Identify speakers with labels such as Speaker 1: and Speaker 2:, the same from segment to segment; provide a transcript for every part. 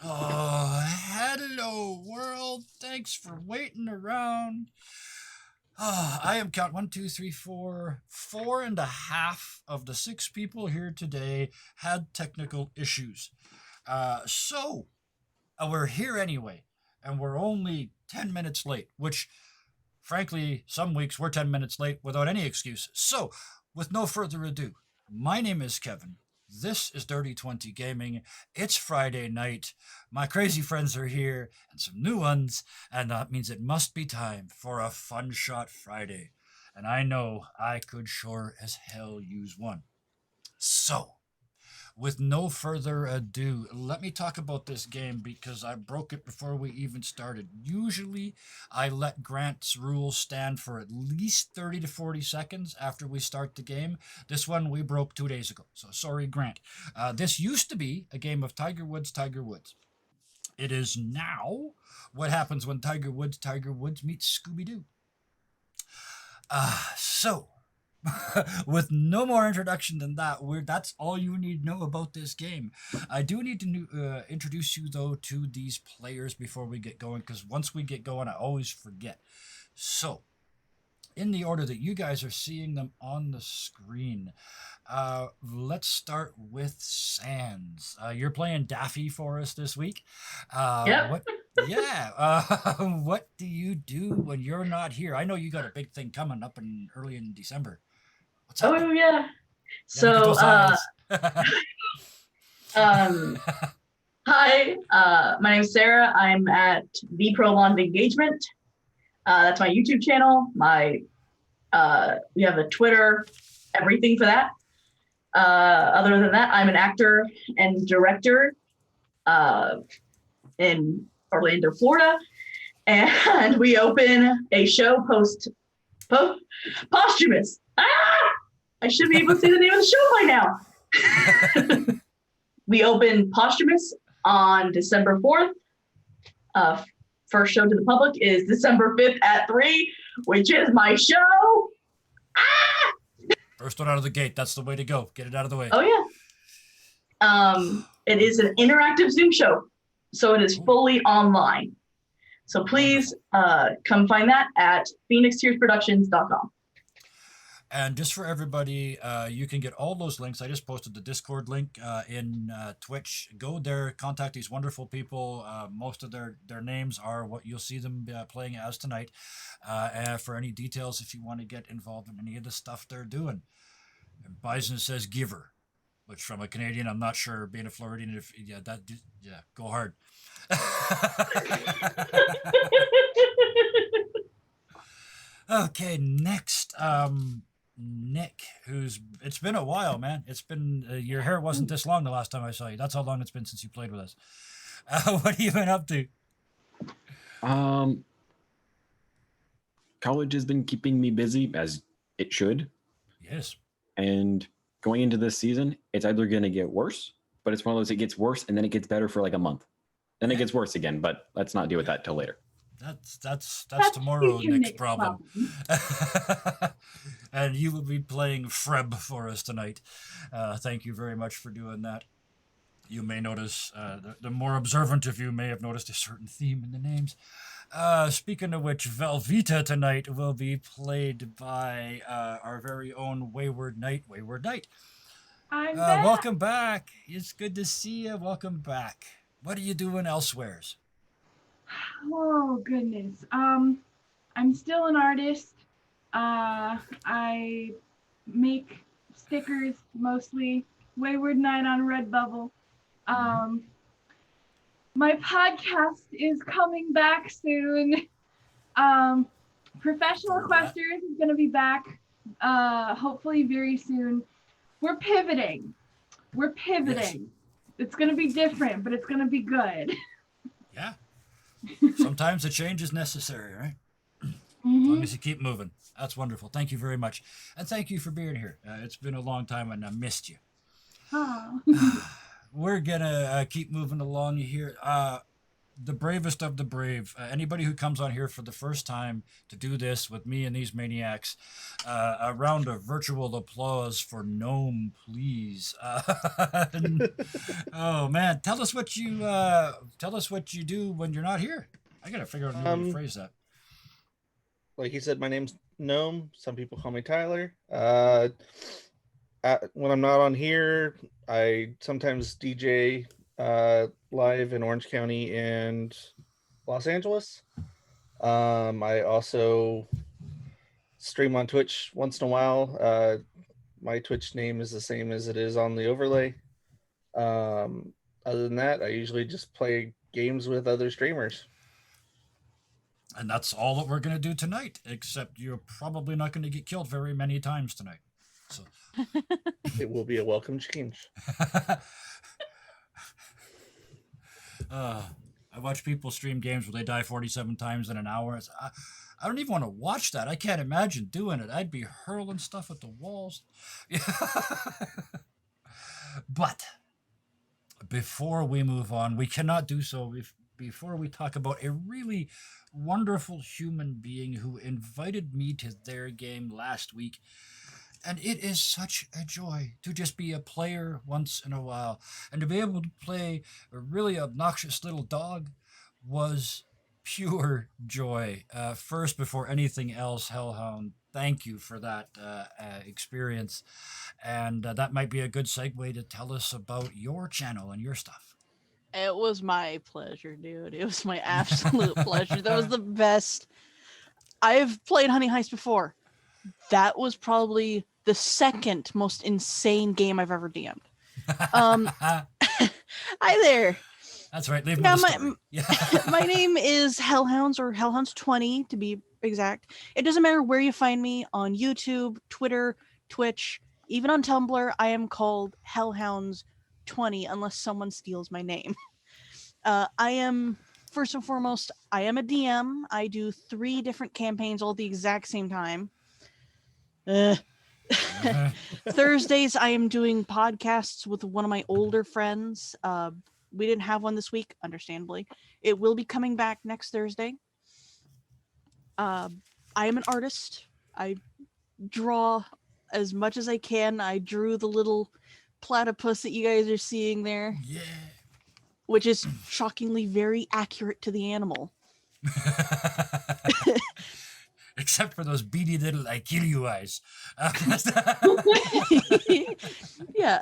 Speaker 1: Oh, hello, world. Thanks for waiting around. I am count one, two, three, four. Four and a half of the six people here today had technical issues. We're here anyway, and we're only 10 minutes late, which, frankly, some weeks we're 10 minutes late without any excuse. So, with no further ado, my name is Kevin. This is Dirty 20 Gaming. It's Friday night. My crazy friends are here and some new ones, and that means it must be time for a Fun Shot Friday. And I know I could sure as hell use one. So, with no further ado, let me talk about this game because I broke it before we even started. Usually, I let Grant's rules stand for at least 30 to 40 seconds after we start the game. This one we broke 2 days ago, so sorry, Grant. This used to be a game of Tiger Woods, Tiger Woods. It is now what happens when Tiger Woods meets Scooby Doo. So with no more introduction than that, that's all you need to know about this game. I do need to introduce you, though, to these players before we get going, because once we get going, I always forget. So, in the order that you guys are seeing them on the screen, let's start with Sans. You're playing Daffy for us this week.
Speaker 2: Yep.
Speaker 1: What? Yeah. What do you do when you're not here? I know you got a big thing coming up in early in December. What's happening?
Speaker 2: Oh yeah.
Speaker 1: Yeah, look at
Speaker 2: So
Speaker 1: those eyes.
Speaker 2: um hi, my name's Sarah. I'm at The Prolonged Engagement. That's my YouTube channel. My we have a Twitter, everything for that. Other than that, I'm an actor and director in Orlando, Florida. And we open a show posthumous. I should be able to say the name of the show by now. We open posthumous on December 4th. First show to the public is December 5th at 3, which is my show.
Speaker 1: First one out of the gate. That's the way to go. Get it out of the way.
Speaker 2: Oh, yeah. It is an interactive Zoom show, so it is fully online. So please come find that at phoenixtearsproductions.com.
Speaker 1: And just for everybody, you can get all those links. I just posted the Discord link in Twitch. Go there, contact these wonderful people. Most of their names are what you'll see them playing as tonight. And for any details, if you want to get involved in any of the stuff they're doing. And Bison says giver, which from a Canadian, I'm not sure. Being a Floridian, go hard. Okay, next. Nick, it's been a while, man. It's been your hair wasn't this long the last time I saw you. That's how long it's been since you played with us. What have you been up to?
Speaker 3: College has been keeping me busy, as it should.
Speaker 1: Yes.
Speaker 3: And going into this season, it's either going to get worse, but it's one of those, it gets worse and then it gets better for like a month. Then it gets worse again, but let's not deal with that till later.
Speaker 1: That's tomorrow, Nick's problem. And you will be playing Freb for us tonight. Thank you very much for doing that. You may notice, the more observant of you may have noticed a certain theme in the names. Speaking of which, Velveeta tonight will be played by our very own Wayward Knight.
Speaker 4: I'm back.
Speaker 1: Welcome back. It's good to see you. Welcome back. What are you doing elsewheres?
Speaker 4: Oh goodness. I'm still an artist. I make stickers mostly. Wayward Knight on Redbubble. My podcast is coming back soon. Professional Questers is going to be back hopefully very soon. We're pivoting.
Speaker 1: Yes.
Speaker 4: It's going to be different, but it's going to be good.
Speaker 1: Yeah. Sometimes a change is necessary, right? As long as you keep moving. That's wonderful. Thank you very much. And thank you for being here. It's been a long time and I missed you.
Speaker 4: Oh.
Speaker 1: We're going to keep moving along here. the bravest of the brave. Anybody who comes on here for the first time to do this with me and these maniacs, a round of virtual applause for Gnome, please. Oh man, tell us what you do when you're not here. I gotta figure out a new way to phrase that.
Speaker 5: Like he said, my name's Gnome. Some people call me Tyler. When I'm not on here, I sometimes DJ live in Orange County and Los Angeles. I also stream on Twitch once in a while. My Twitch name is the same as it is on the overlay. Other than that, I usually just play games with other streamers.
Speaker 1: And that's all that we're going to do tonight, except you're probably not going to get killed very many times tonight. So
Speaker 5: It will be a welcome change.
Speaker 1: I watch people stream games where they die 47 times in an hour. I don't even want to watch that. I can't imagine doing it. I'd be hurling stuff at the walls. But before we move on, we cannot do so before we talk about a really wonderful human being who invited me to their game last week. And it is such a joy to just be a player once in a while. And to be able to play a really obnoxious little dog was pure joy. First, before anything else, Hellhound, thank you for that experience. And that might be a good segue to tell us about your channel and your stuff.
Speaker 6: It was my pleasure, dude. It was my absolute pleasure. That was the best. I've played Honey Heist before. That was probably the second most insane game I've ever DM'd. Hi there.
Speaker 1: That's right. Leave
Speaker 6: Yeah,
Speaker 1: me the story. Yeah.
Speaker 6: My name is Hellhounds, or Hellhounds20 to be exact. It doesn't matter where you find me on YouTube, Twitter, Twitch, even on Tumblr. I am called Hellhounds20 unless someone steals my name. I am, first and foremost, I am a DM. I do 3 different campaigns all at the exact same time. Thursdays, I am doing podcasts with one of my older friends. We didn't have one this week, understandably. It will be coming back next Thursday. I am an artist. I draw as much as I can. I drew the little platypus that you guys are seeing there.
Speaker 1: Yeah.
Speaker 6: Which is shockingly very accurate to the animal.
Speaker 1: Except for those beady little I kill you eyes.
Speaker 6: Yeah,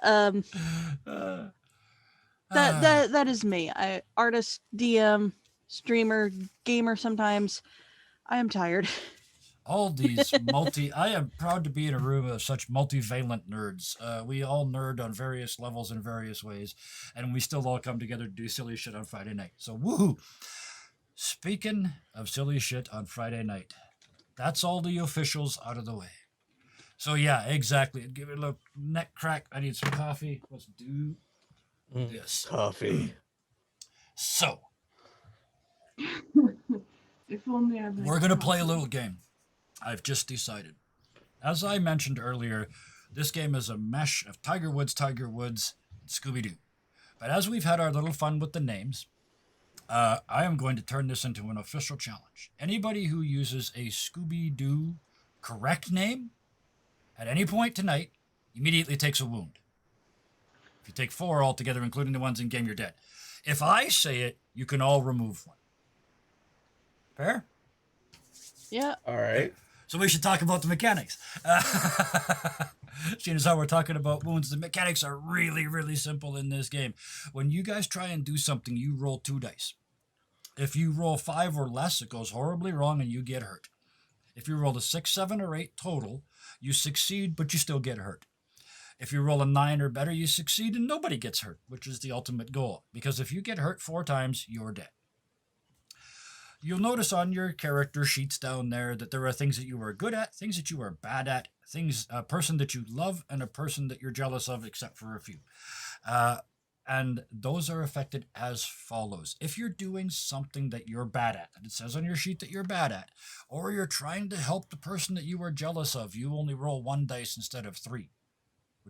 Speaker 6: that is me. I artist, DM, streamer, gamer sometimes. I am tired.
Speaker 1: All these I am proud to be in a room of such multivalent nerds. We all nerd on various levels in various ways, and we still all come together to do silly shit on Friday night. So woohoo! Speaking of silly shit on Friday night, that's all the officials out of the way. So yeah, exactly. Give it a little neck crack. I need some coffee. Let's do this.
Speaker 5: Coffee.
Speaker 1: So
Speaker 4: If only I
Speaker 1: we're gonna play a little game. I've just decided. As I mentioned earlier, this game is a mesh of Tiger Woods, Scooby Doo. But as we've had our little fun with the names, I am going to turn this into an official challenge. Anybody who uses a Scooby Doo correct name at any point tonight immediately takes a wound. If you take 4 altogether, including the ones in game, you're dead. If I say it, you can all remove one. Fair?
Speaker 6: Yeah.
Speaker 5: All right.
Speaker 1: So we should talk about the mechanics. Seeing as how we're talking about wounds, the mechanics are really, really simple in this game. When you guys try and do something, you roll 2 dice. If you roll 5 or less, it goes horribly wrong and you get hurt. If you roll a 6, 7, or 8 total, you succeed, but you still get hurt. If you roll a 9 or better, you succeed and nobody gets hurt, which is the ultimate goal. Because if you get hurt 4 times, you're dead. You'll notice on your character sheets down there that there are things that you are good at, things that you are bad at, a person that you love, and a person that you're jealous of, except for a few. And those are affected as follows. If you're doing something that you're bad at, and it says on your sheet that you're bad at, or you're trying to help the person that you are jealous of, you only roll 1 dice instead of 3,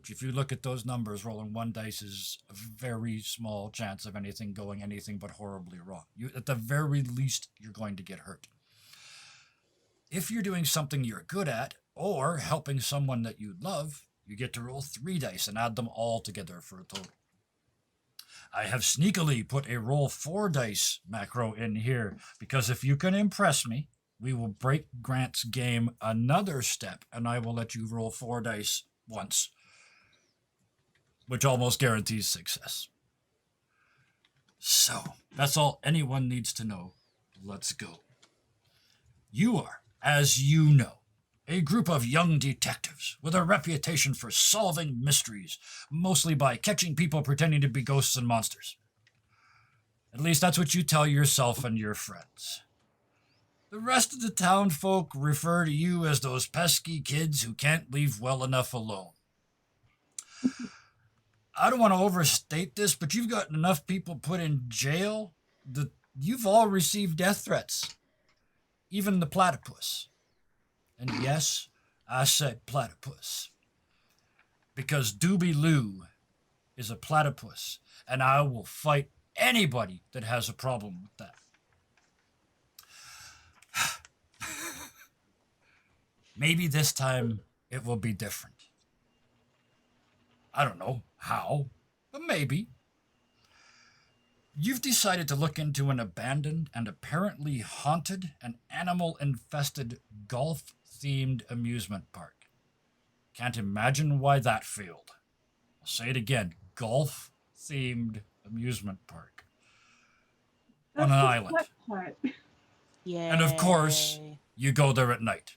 Speaker 1: which if you look at those numbers, rolling one dice is a very small chance of anything going anything but horribly wrong. You, at the very least, you're going to get hurt. If you're doing something you're good at or helping someone that you love, you get to roll 3 dice and add them all together for a total. I have sneakily put a roll 4 dice macro in here because if you can impress me, we will break Grant's game another step and I will let you roll 4 dice once, which almost guarantees success. So, that's all anyone needs to know. Let's go. You are, as you know, a group of young detectives with a reputation for solving mysteries, mostly by catching people pretending to be ghosts and monsters. At least that's what you tell yourself and your friends. The rest of the town folk refer to you as those pesky kids who can't leave well enough alone. I don't want to overstate this, but you've got enough people put in jail that you've all received death threats. Even the platypus. And yes, I said platypus. Because Dooby Loo is a platypus, and I will fight anybody that has a problem with that. Maybe this time it will be different. I don't know how, but maybe. You've decided to look into an abandoned and apparently haunted and animal-infested golf-themed amusement park. Can't imagine why that failed. I'll say it again, golf-themed amusement park. On an island.
Speaker 4: Part.
Speaker 6: Yeah.
Speaker 1: And of course, you go there at night.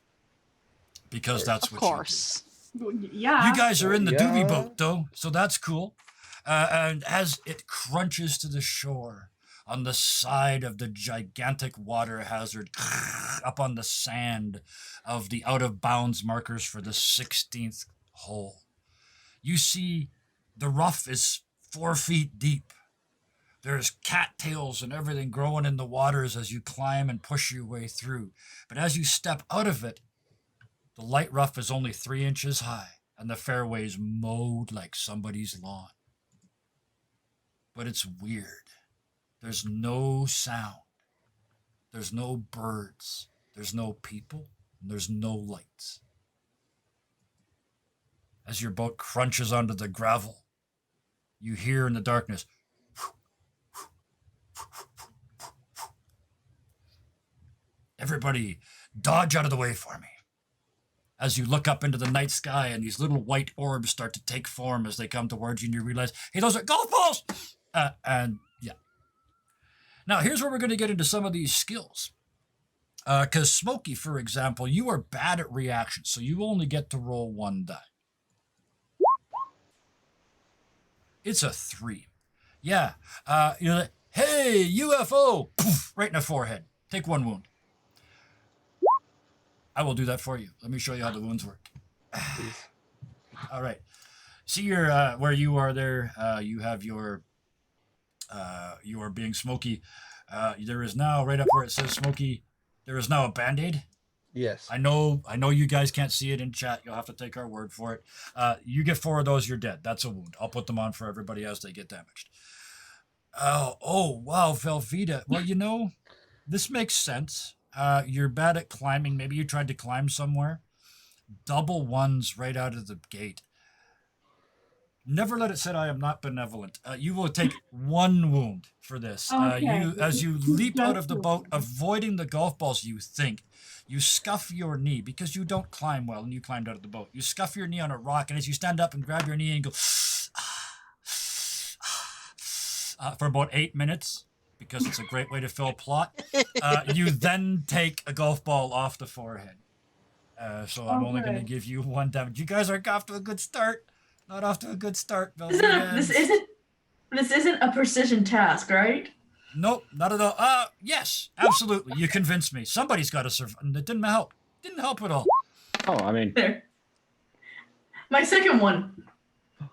Speaker 1: Because that's
Speaker 6: Of
Speaker 1: what
Speaker 6: course.
Speaker 4: Yeah.
Speaker 1: you do. You guys are in the Dooby
Speaker 5: Yeah.
Speaker 1: boat, though, so that's cool. And as it crunches to the shore on the side of the gigantic water hazard up on the sand of the out-of-bounds markers for the 16th hole, you see the rough is 4 feet deep. There's cattails and everything growing in the waters as you climb and push your way through. But as you step out of it, the light rough is only 3 inches high, and the fairway's mowed like somebody's lawn. But it's weird. There's no sound. There's no birds. There's no people. And there's no lights. As your boat crunches onto the gravel, you hear in the darkness, "Everybody, dodge out of the way for me." As you look up into the night sky and these little white orbs start to take form as they come towards you and you realize, hey, those are golf balls! And yeah. Now, here's where we're going to get into some of these skills. Because Smokey, for example, you are bad at reactions, so you only get to roll 1 die. It's a 3. Yeah. You're like, hey, UFO! Poof, right in the forehead. Take 1 wound. I will do that for you. Let me show you how the wounds work. All right. See your where you are there. You have your you are being Smokey. There is now right up where it says Smokey. There is now a Band-Aid.
Speaker 5: Yes.
Speaker 1: I know you guys can't see it in chat. You'll have to take our word for it. You get 4 of those, you're dead. That's a wound. I'll put them on for everybody as they get damaged. Oh wow, Velveeta. Well, this makes sense. You're bad at climbing. Maybe you tried to climb somewhere. Double 1s right out of the gate. Never let it say I am not benevolent. You will take 1 wound for this.
Speaker 4: Okay.
Speaker 1: As you leap out of the
Speaker 4: Just
Speaker 1: boat, avoiding the golf balls, you scuff your knee because you don't climb well and you climbed out of the boat. You scuff your knee on a rock, and as you stand up and grab your knee and go for about 8 minutes, because it's a great way to fill plot, you then take a golf ball off the forehead. So I'm only going to give you 1 damage. You guys are off to a good start. Not off to a good start, Velveeta.
Speaker 2: This isn't a precision task, right?
Speaker 1: Nope, not at all. Yes, absolutely. You convinced me. Somebody's got to survive. It didn't help. Didn't help at all.
Speaker 3: Oh, I mean,
Speaker 2: There. My second one.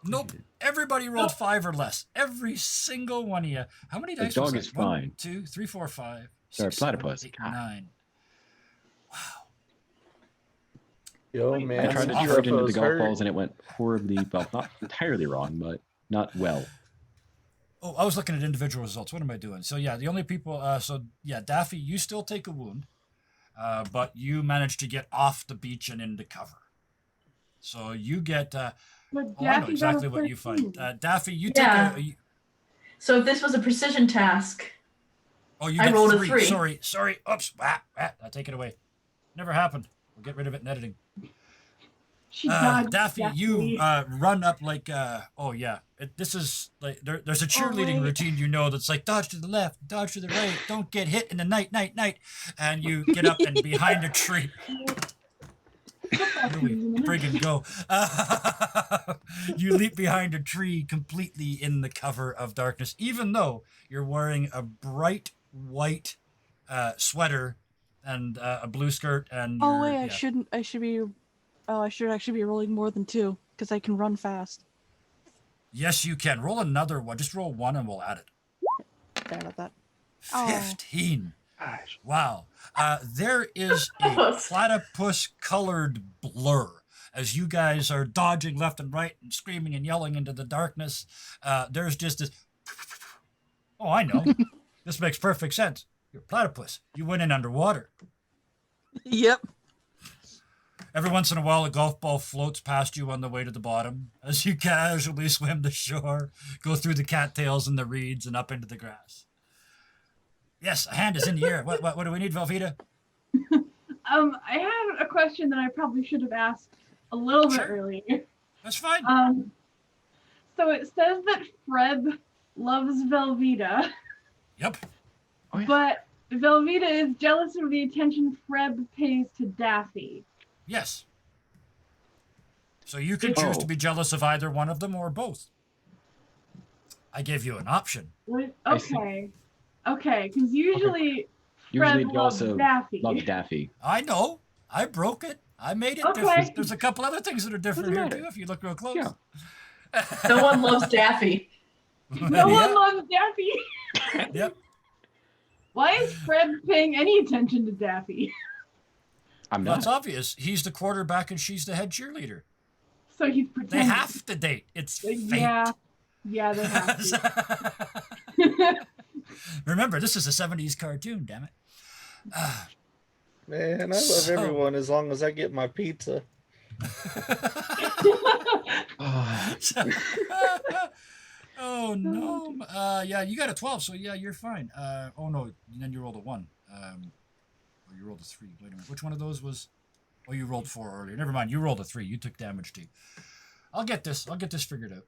Speaker 1: Nope. Everybody rolled 5 or less. Every single one of you. How many
Speaker 3: The
Speaker 1: dice
Speaker 3: dog
Speaker 1: was that?
Speaker 3: is fine.
Speaker 1: 1, 2, 3, 4, 5.
Speaker 3: Sorry,
Speaker 1: 6, 7,
Speaker 3: platypus.
Speaker 1: 8,
Speaker 3: God.
Speaker 1: 9. Wow.
Speaker 5: Yo,
Speaker 4: Wait,
Speaker 5: man,
Speaker 3: I tried to
Speaker 1: That's
Speaker 3: charge into the
Speaker 5: UFOs
Speaker 3: golf
Speaker 5: hurt.
Speaker 3: balls and it went horribly, well, not entirely wrong, but not well.
Speaker 1: Oh, I was looking at individual results. What am I doing? So yeah, the only people. Daffy, you still take a wound, but you managed to get off the beach and into cover. So you get.
Speaker 4: But
Speaker 1: Oh, I know
Speaker 4: Daffy
Speaker 1: exactly
Speaker 4: got a
Speaker 1: what you find.
Speaker 4: 13.
Speaker 1: Daffy, you
Speaker 2: Yeah.
Speaker 1: take a.
Speaker 2: So if this was a precision task,
Speaker 1: Oh, you
Speaker 2: I
Speaker 1: get
Speaker 2: rolled a
Speaker 1: 3.
Speaker 2: 3.
Speaker 1: Sorry. Oops. I take it away. Never happened. We'll get rid of it in editing.
Speaker 4: She dodged
Speaker 1: Daffy, you
Speaker 4: Daffy.
Speaker 1: run up like. Oh yeah. This is like there's a cheerleading
Speaker 6: wait.
Speaker 1: routine that's like dodge to the left, dodge to the right, don't get hit in the night, and you get up and behind a tree. Here we friggin' go. You leap behind a tree completely in the cover of darkness, even though you're wearing a bright white sweater and a blue skirt. And
Speaker 6: Oh wait,
Speaker 1: yeah.
Speaker 6: I shouldn't. I should be. Oh, I should actually be rolling more than 2 because I can run fast.
Speaker 1: Yes, you can roll another one. Just roll 1 and we'll add it.
Speaker 6: Sorry about that. Oh.
Speaker 1: 15.
Speaker 3: Gosh.
Speaker 1: Wow. There is a platypus-colored blur as you guys are dodging left and right and screaming and yelling into the darkness. There's just this. Oh, I know. This makes perfect sense. You're a platypus. You went in underwater.
Speaker 6: Yep.
Speaker 1: Every once in a while, a golf ball floats past you on the way to the bottom as you casually swim to shore, go through the cattails and the reeds and up into the grass. Yes, a hand is in the air. What do we need, Velveeta?
Speaker 4: I had a question that I probably should have asked a little bit
Speaker 1: Sure.
Speaker 4: earlier.
Speaker 1: That's fine.
Speaker 4: So it says that Freb loves Velveeta,
Speaker 1: Yep.
Speaker 3: Oh, yeah.
Speaker 4: but Velveeta is jealous of the attention Freb pays to Daffy.
Speaker 1: Yes. So you can choose to
Speaker 3: Oh.
Speaker 1: be jealous of either one of them or both. I gave you an option.
Speaker 3: I see.
Speaker 4: Okay, because usually
Speaker 3: Usually
Speaker 4: Fred
Speaker 3: it
Speaker 4: loves
Speaker 3: also
Speaker 4: Daffy.
Speaker 3: loves Daffy.
Speaker 1: I know. I broke it. I made it
Speaker 4: Okay.
Speaker 1: different. There's a couple other things that are different
Speaker 3: Doesn't
Speaker 1: here
Speaker 3: matter.
Speaker 1: too if you look real close.
Speaker 3: Yeah.
Speaker 2: no one loves Daffy.
Speaker 4: No one loves Daffy.
Speaker 1: Yep.
Speaker 4: Why is Fred paying any attention to Daffy?
Speaker 3: I'm
Speaker 1: Well, it's
Speaker 3: not.
Speaker 1: obvious. He's the quarterback and she's the head cheerleader.
Speaker 4: So he's
Speaker 1: They
Speaker 4: pretending.
Speaker 1: have to date. It's fate.
Speaker 4: Yeah, they have to.
Speaker 1: Remember, this is a 70s cartoon, damn it.
Speaker 5: Man, I love
Speaker 1: So-
Speaker 5: everyone as long as I get my pizza.
Speaker 1: Oh no. Yeah, you got a 12, so yeah, you're fine. Oh no, and then you rolled a 1. Or you rolled a 3. Wait a minute. Which one of those was? Oh, you rolled 4 earlier. Never mind. You rolled a 3. You took damage too. I'll get this figured out.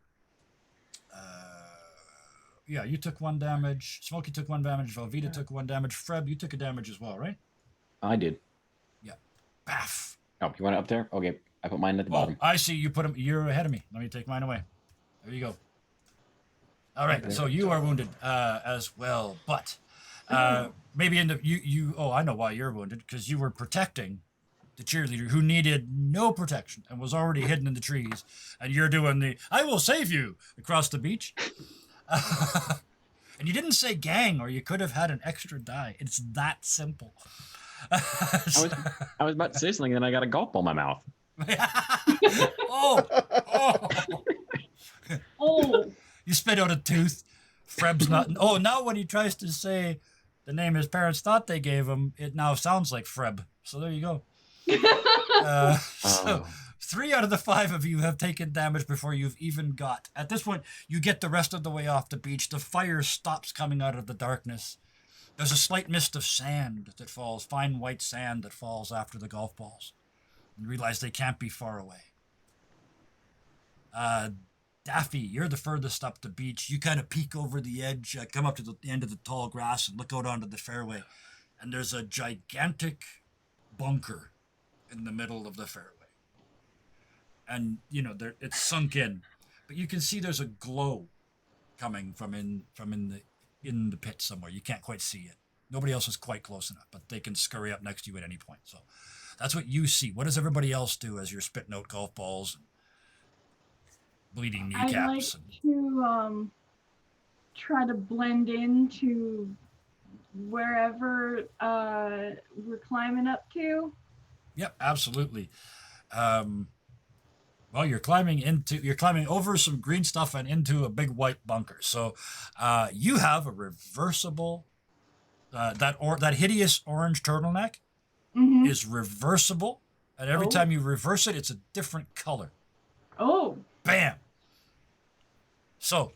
Speaker 1: Yeah, you took 1 damage. Smokey took 1 damage. Velveeta took 1 damage. Freb, you took a damage as well, right?
Speaker 3: I did.
Speaker 1: Baff.
Speaker 3: Oh, you want it up there? Okay. I put mine at the
Speaker 1: Oh,
Speaker 3: bottom.
Speaker 1: I see. You put him. You're ahead of me. Let me take mine away. There you go. All right. So you are wounded as well, but maybe in the you. Oh, I know why you're wounded, because you were protecting the cheerleader who needed no protection and was already hidden in the trees, and you're doing the "I will save you" across the beach. And you didn't say gang, or you could have had an extra die. It's that simple.
Speaker 3: I was about to say something, and then I got a golf ball in my mouth.
Speaker 1: oh.
Speaker 4: Oh,
Speaker 1: You spit out a tooth. Freb's not. Oh, now when he tries to say the name his parents thought they gave him, it now sounds like Freb. So there you go. So 3 out of the 5 of you have taken damage before you've even got. At this point, you get the rest of the way off the beach. The fire stops coming out of the darkness. There's a slight mist of sand that falls, fine white sand that falls after the golf balls. You realize they can't be far away. Daffy, you're the furthest up the beach. You kind of peek over the edge, come up to the end of the tall grass and look out onto the fairway. And there's a gigantic bunker in the middle of the fairway. And, it's sunk in. But you can see there's a glow coming from in the pit somewhere. You can't quite see it. Nobody else is quite close enough, but they can scurry up next to you at any point. So that's what you see. What does everybody else do as you're spitting out golf balls and bleeding
Speaker 4: I'd like
Speaker 1: kneecaps?
Speaker 4: to try to blend into wherever we're climbing up to.
Speaker 1: Yep, absolutely. Well, you're climbing over some green stuff and into a big white bunker. So, you have a reversible. That hideous orange turtleneck
Speaker 4: Mm-hmm.
Speaker 1: is reversible, and every
Speaker 4: Oh.
Speaker 1: time you reverse it, it's a different color.
Speaker 4: Oh.
Speaker 1: Bam. So,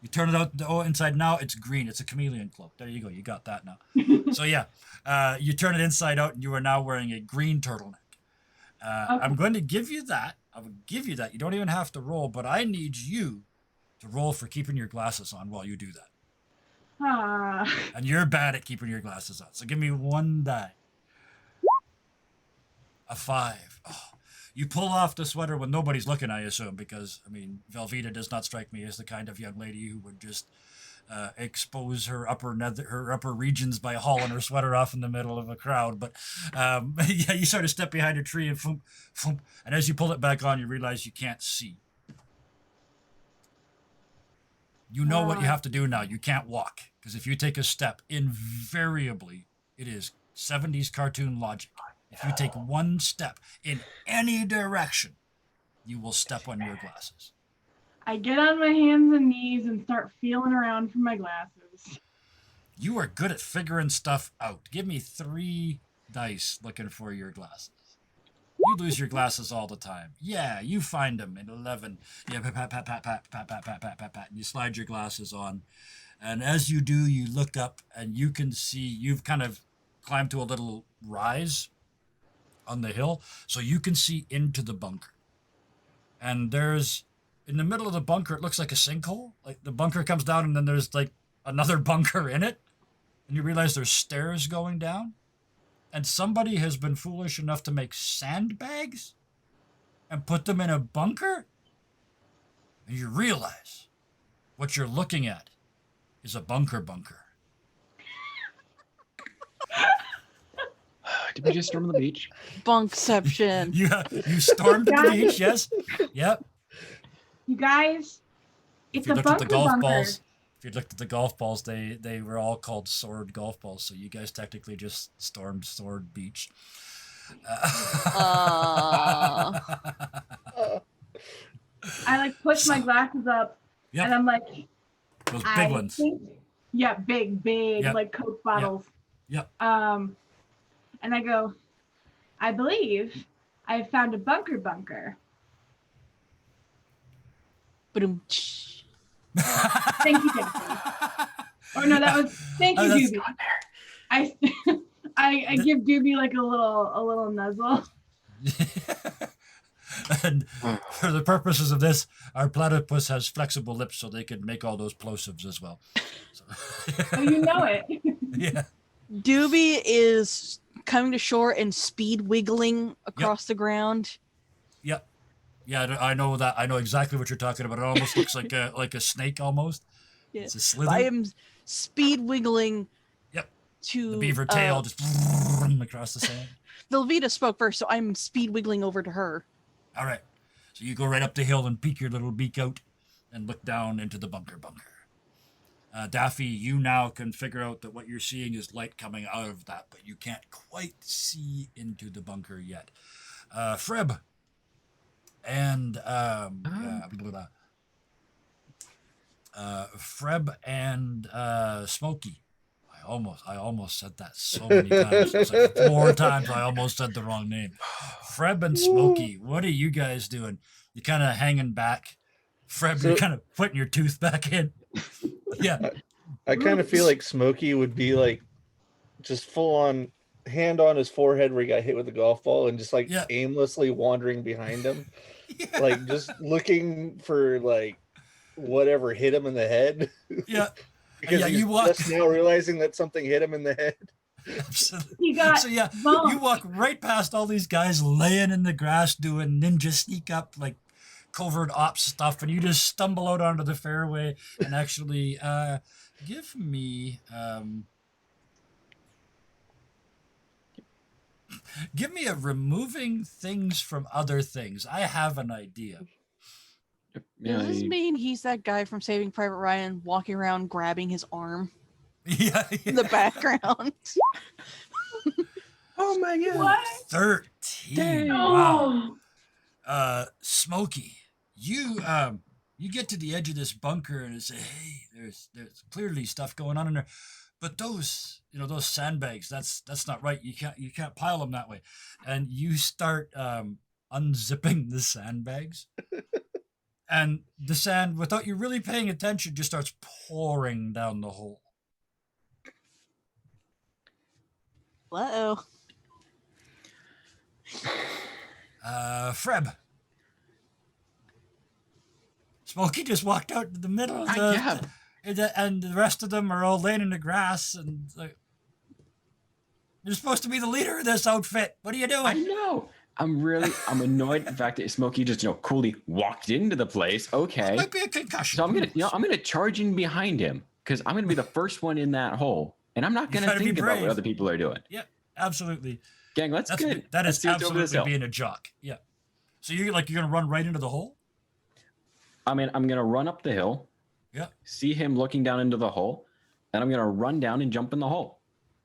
Speaker 1: you turn it out. Inside now it's green. It's a chameleon cloak. There you go. You got that now. So yeah, you turn it inside out, and you are now wearing a green turtleneck.
Speaker 4: Okay.
Speaker 1: I'm going to give you that. I will give you that. You don't even have to roll, but I need you to roll for keeping your glasses on while you do that. And you're bad at keeping your glasses on. So give me one die. A 5. Oh, you pull off the sweater when nobody's looking, I assume, because, I mean, Velveeta does not strike me as the kind of young lady who would just expose her upper regions by hauling her sweater off in the middle of a crowd. But yeah, you sort of step behind a tree and foom, foom, and as you pull it back on, you realize you can't see. You know what you have to do now. You can't walk, because if you take a step, invariably it is 70s cartoon logic. If you take one step in any direction, you will step on your glasses.
Speaker 4: I get on my hands and knees and start feeling around for my glasses.
Speaker 1: You are good at figuring stuff out. Give me 3 dice looking for your glasses. You lose your glasses all the time. Yeah, you find them in 11. Yeah, pat, pat, pat, pat, pat, pat, pat, pat, pat, pat. You slide your glasses on. And as you do, you look up and you can see you've kind of climbed to a little rise on the hill. So you can see into the bunker. And there's, in the middle of the bunker, it looks like a sinkhole. Like the bunker comes down and then there's like another bunker in it. And you realize there's stairs going down. And somebody has been foolish enough to make sandbags and put them in a bunker. And you realize what you're looking at is a bunker.
Speaker 3: Did we just storm the beach?
Speaker 6: Bunkception.
Speaker 1: You stormed the beach, yes? Yep.
Speaker 4: You guys,
Speaker 1: If
Speaker 4: it's
Speaker 1: you
Speaker 4: a
Speaker 1: looked at the
Speaker 4: bunker
Speaker 1: golf
Speaker 4: bunker.
Speaker 1: balls, if you looked at the golf balls, they were all called sword golf balls. So you guys technically just stormed Sword Beach.
Speaker 4: I like push my glasses up
Speaker 1: Yep.
Speaker 4: and I'm like,
Speaker 1: Those big
Speaker 4: I
Speaker 1: ones.
Speaker 4: think, yeah, big,
Speaker 1: Yep.
Speaker 4: like Coke bottles.
Speaker 1: Yep.
Speaker 4: And I go, I believe I found a bunker.
Speaker 6: Ba-dum.
Speaker 4: Thank you, Jennifer. Or no, that was thank you,
Speaker 1: Oh, that's-
Speaker 4: Dooby. I give Dooby like a little nuzzle.
Speaker 1: And for the purposes of this, our platypus has flexible lips so they can make all those plosives as well. So,
Speaker 4: Oh, you know it.
Speaker 1: yeah.
Speaker 6: Dooby is coming to shore and speed wiggling across the ground.
Speaker 1: Yep. Yeah, I know that. I know exactly what you're talking about. It almost looks like a snake almost.
Speaker 6: Yeah.
Speaker 1: It's a slither.
Speaker 6: I am speed wiggling
Speaker 1: Yep.
Speaker 6: to
Speaker 1: The beaver tail just across the sand.
Speaker 6: Velveeta spoke first, so I'm speed wiggling over to her.
Speaker 1: All right. So you go right up the hill and peek your little beak out and look down into the bunker. Daffy, you now can figure out that what you're seeing is light coming out of that, but you can't quite see into the bunker yet. Freb and Freb and Smokey. I almost said that so many times. It's like 4 times I almost said the wrong name. Freb and Smokey, what are you guys doing? You kind of hanging back. Freb, you're kind of putting your tooth back in. Yeah.
Speaker 5: I kind of feel like Smokey would be like just full on hand on his forehead where he got hit with a golf ball and just like aimlessly wandering behind him.
Speaker 1: Yeah.
Speaker 5: Like just looking for like whatever hit him in the head.
Speaker 1: Yeah.
Speaker 5: Because
Speaker 1: Yeah,
Speaker 5: he's
Speaker 1: you walk-
Speaker 5: just now realizing that something hit him in the head.
Speaker 1: Absolutely.
Speaker 4: He got
Speaker 1: So yeah,
Speaker 4: bumped.
Speaker 1: you walk right past all these guys laying in the grass doing ninja sneak up like covert ops stuff, and you just stumble out onto the fairway and actually give me a removing things from other things. I have an idea.
Speaker 3: Yeah,
Speaker 6: Does this mean he's that guy from Saving Private Ryan walking around grabbing his arm
Speaker 1: Yeah.
Speaker 6: in the background?
Speaker 3: oh my god.
Speaker 4: What?
Speaker 1: 13. 18.
Speaker 6: Dang.
Speaker 1: Wow.
Speaker 2: Oh,
Speaker 1: Smokey, you you get to the edge of this bunker and say, hey, there's clearly stuff going on in there. But those, those sandbags, that's not right. You can't pile them that way. And you start unzipping the sandbags. And the sand, without you really paying attention, just starts pouring down the hole.
Speaker 6: Uh-oh.
Speaker 1: Freb. Smokey just walked out to the middle of
Speaker 3: Yeah.
Speaker 1: and the rest of them are all laying in the grass and like, you're supposed to be the leader of this outfit. What are you
Speaker 3: I
Speaker 1: doing?
Speaker 3: know. I'm annoyed at the fact that Smokey just, coolly walked into the place. Okay.
Speaker 1: Might be a concussion.
Speaker 3: So I'm gonna charge in behind him because I'm gonna be the first one in that hole, and I'm not
Speaker 1: You
Speaker 3: gonna
Speaker 1: gotta be
Speaker 3: think about what
Speaker 1: brave.
Speaker 3: other people are doing.
Speaker 1: Yeah, absolutely.
Speaker 3: Gang, let's
Speaker 1: That's
Speaker 3: good.
Speaker 1: that
Speaker 3: Let's
Speaker 1: is
Speaker 3: see what's over this
Speaker 1: absolutely
Speaker 3: hill.
Speaker 1: being a jock. Yeah. So you're gonna run right into the hole?
Speaker 3: I mean, I'm gonna run up the hill,
Speaker 1: Yeah.
Speaker 3: see him looking down into the hole, then I'm gonna run down and jump in the hole.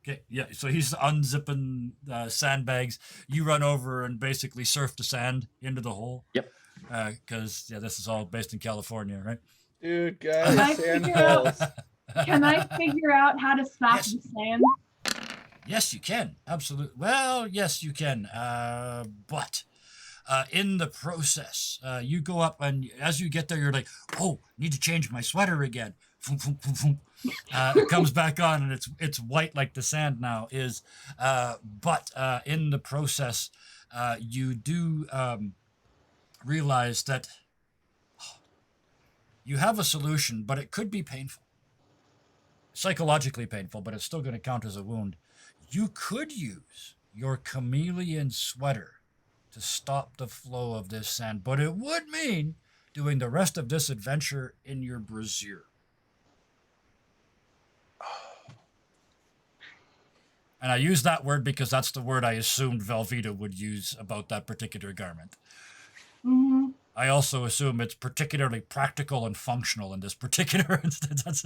Speaker 1: Okay. Yeah. So he's unzipping sandbags. You run over and basically surf the sand into the hole.
Speaker 3: Yep.
Speaker 1: Because this is all based in California, right?
Speaker 5: Dude,
Speaker 4: Can I
Speaker 5: guys, sand
Speaker 4: figure out-
Speaker 5: holes.
Speaker 4: Can I figure out how to stop
Speaker 1: Yes.
Speaker 4: the sand?
Speaker 1: Yes, you can. Absolutely. Well, yes, you can. But in the process, you go up and as you get there, you're like, oh, need to change my sweater again. Boom, boom, boom, boom. It comes back on and it's white like the sand now is. But in the process, you do realize that you have a solution, but it could be painful. Psychologically painful, but it's still going to count as a wound. You could use your chameleon sweater to stop the flow of this sand, but it would mean doing the rest of this adventure in your brassiere. And I use that word because that's the word I assumed Velveeta would use about that particular garment.
Speaker 4: Hmm.
Speaker 1: I also assume it's particularly practical and functional in this particular instance.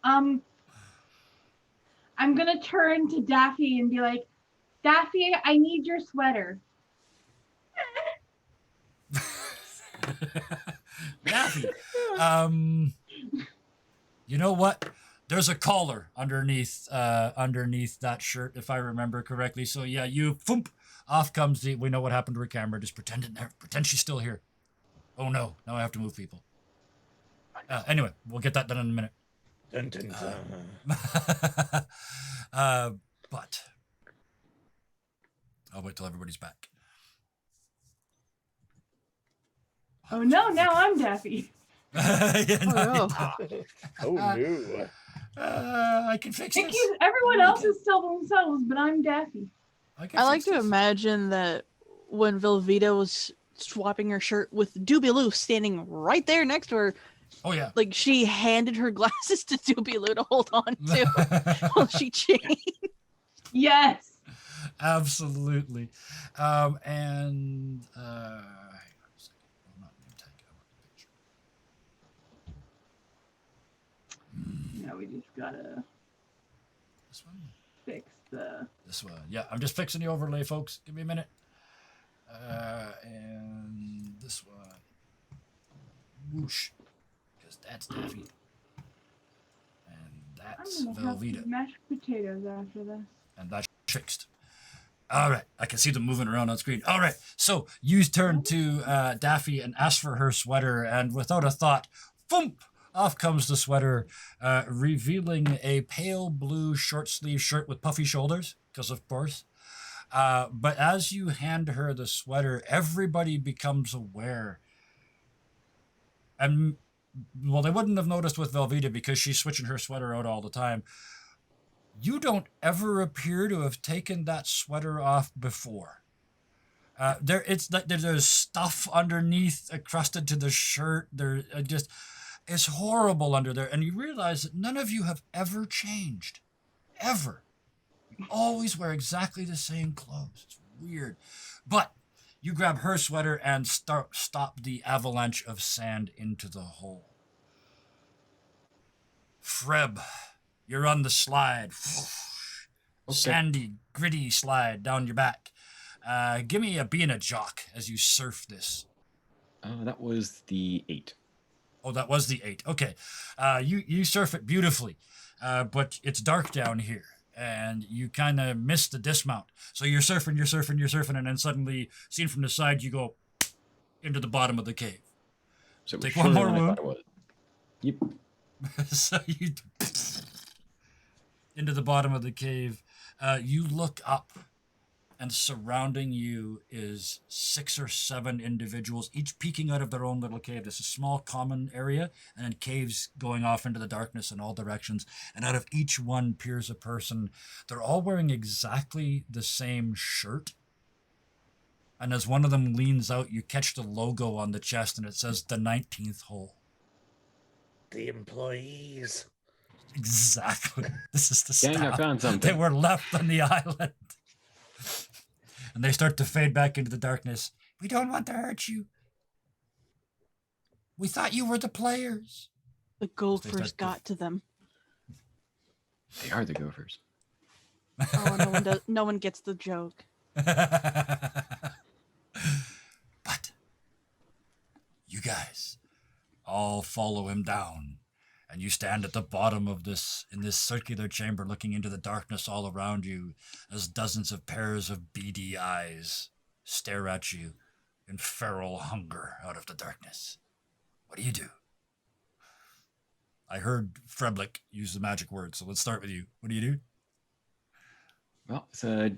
Speaker 4: I'm gonna turn to Daffy and be like, Daffy, I need your sweater.
Speaker 1: Daffy, you know what? There's a collar underneath that shirt, if I remember correctly. So yeah, you thump, off comes the. We know what happened to her camera. Just pretend she's still here. Oh no! Now I have to move people. Anyway, we'll get that done in a minute.
Speaker 5: Dun, dun, dun.
Speaker 1: But I'll wait till everybody's back.
Speaker 4: Oh no, now I'm Daffy.
Speaker 1: Yeah, no,
Speaker 6: Oh,
Speaker 5: Oh no.
Speaker 1: I can fix this.
Speaker 4: Everyone else is still themselves, but I'm Daffy.
Speaker 1: can
Speaker 6: I like
Speaker 1: fix
Speaker 6: to
Speaker 1: this.
Speaker 6: imagine that when Velveeta was swapping her shirt with Dooby Loo standing right there next to her,
Speaker 1: Oh yeah.
Speaker 6: like she handed her glasses to Dooby Loo to hold on to while she changed.
Speaker 4: Yes.
Speaker 1: Absolutely. Hang on a second. Oh, not name tag. I want the picture.
Speaker 4: Now we just gotta
Speaker 1: This one?
Speaker 4: fix the.
Speaker 1: This one. Yeah, I'm just fixing the overlay, folks. Give me a minute. And this one. Whoosh. Because that's Daffy. And that's
Speaker 4: I'm gonna have
Speaker 1: Velveeta.
Speaker 4: some mashed potatoes after this.
Speaker 1: And that's fixed. All right, I can see them moving around on screen. All right, so you turn to Daffy and ask for her sweater, and without a thought, thump, off comes the sweater, revealing a pale blue short sleeve shirt with puffy shoulders, because of course. But as you hand her the sweater, everybody becomes aware. And, well, they wouldn't have noticed with Velveeta because she's switching her sweater out all the time. You don't ever appear to have taken that sweater off before. There's stuff underneath crusted to the shirt. It's horrible under there, and you realize that none of you have ever changed, ever. You always wear exactly the same clothes. It's weird, but you grab her sweater and stop the avalanche of sand into the hole. Freb, you're on the slide.
Speaker 3: Okay.
Speaker 1: Sandy, gritty slide down your back. Give me a being a jock as you surf this.
Speaker 3: That was the 8.
Speaker 1: Oh, that was the 8. Okay. You surf it beautifully, but it's dark down here, and you kind of miss the dismount. So you're surfing, and then suddenly, seen from the side, you go into the bottom of the cave.
Speaker 3: So it was
Speaker 1: Take one
Speaker 3: shorter
Speaker 1: more
Speaker 3: than I
Speaker 1: wound.
Speaker 3: thought it was. Yep.
Speaker 1: So you into the bottom of the cave. You look up, and surrounding you is 6 or 7 individuals, each peeking out of their own little cave. This is a small common area, and then caves going off into the darkness in all directions. And out of each one peers a person. They're all wearing exactly the same shirt. And as one of them leans out, you catch the logo on the chest, and it says the 19th hole.
Speaker 5: The employees.
Speaker 1: Exactly. This is the
Speaker 3: Gang, I
Speaker 1: staff.
Speaker 3: found
Speaker 1: They
Speaker 3: something.
Speaker 1: were left on the island. And they start to fade back into the darkness. We don't want to hurt you. We thought you were the players.
Speaker 6: The
Speaker 1: start
Speaker 6: gophers
Speaker 1: to-
Speaker 6: got to them.
Speaker 3: They are the Gophers.
Speaker 6: Oh, no one gets the joke.
Speaker 1: But you guys all follow him down, and you stand at the bottom of this circular chamber looking into the darkness all around you as dozens of pairs of beady eyes stare at you in feral hunger out of the darkness. What do you do? I heard Fredlick use the magic word, so let's start with you. What do you do?
Speaker 3: Well, it's a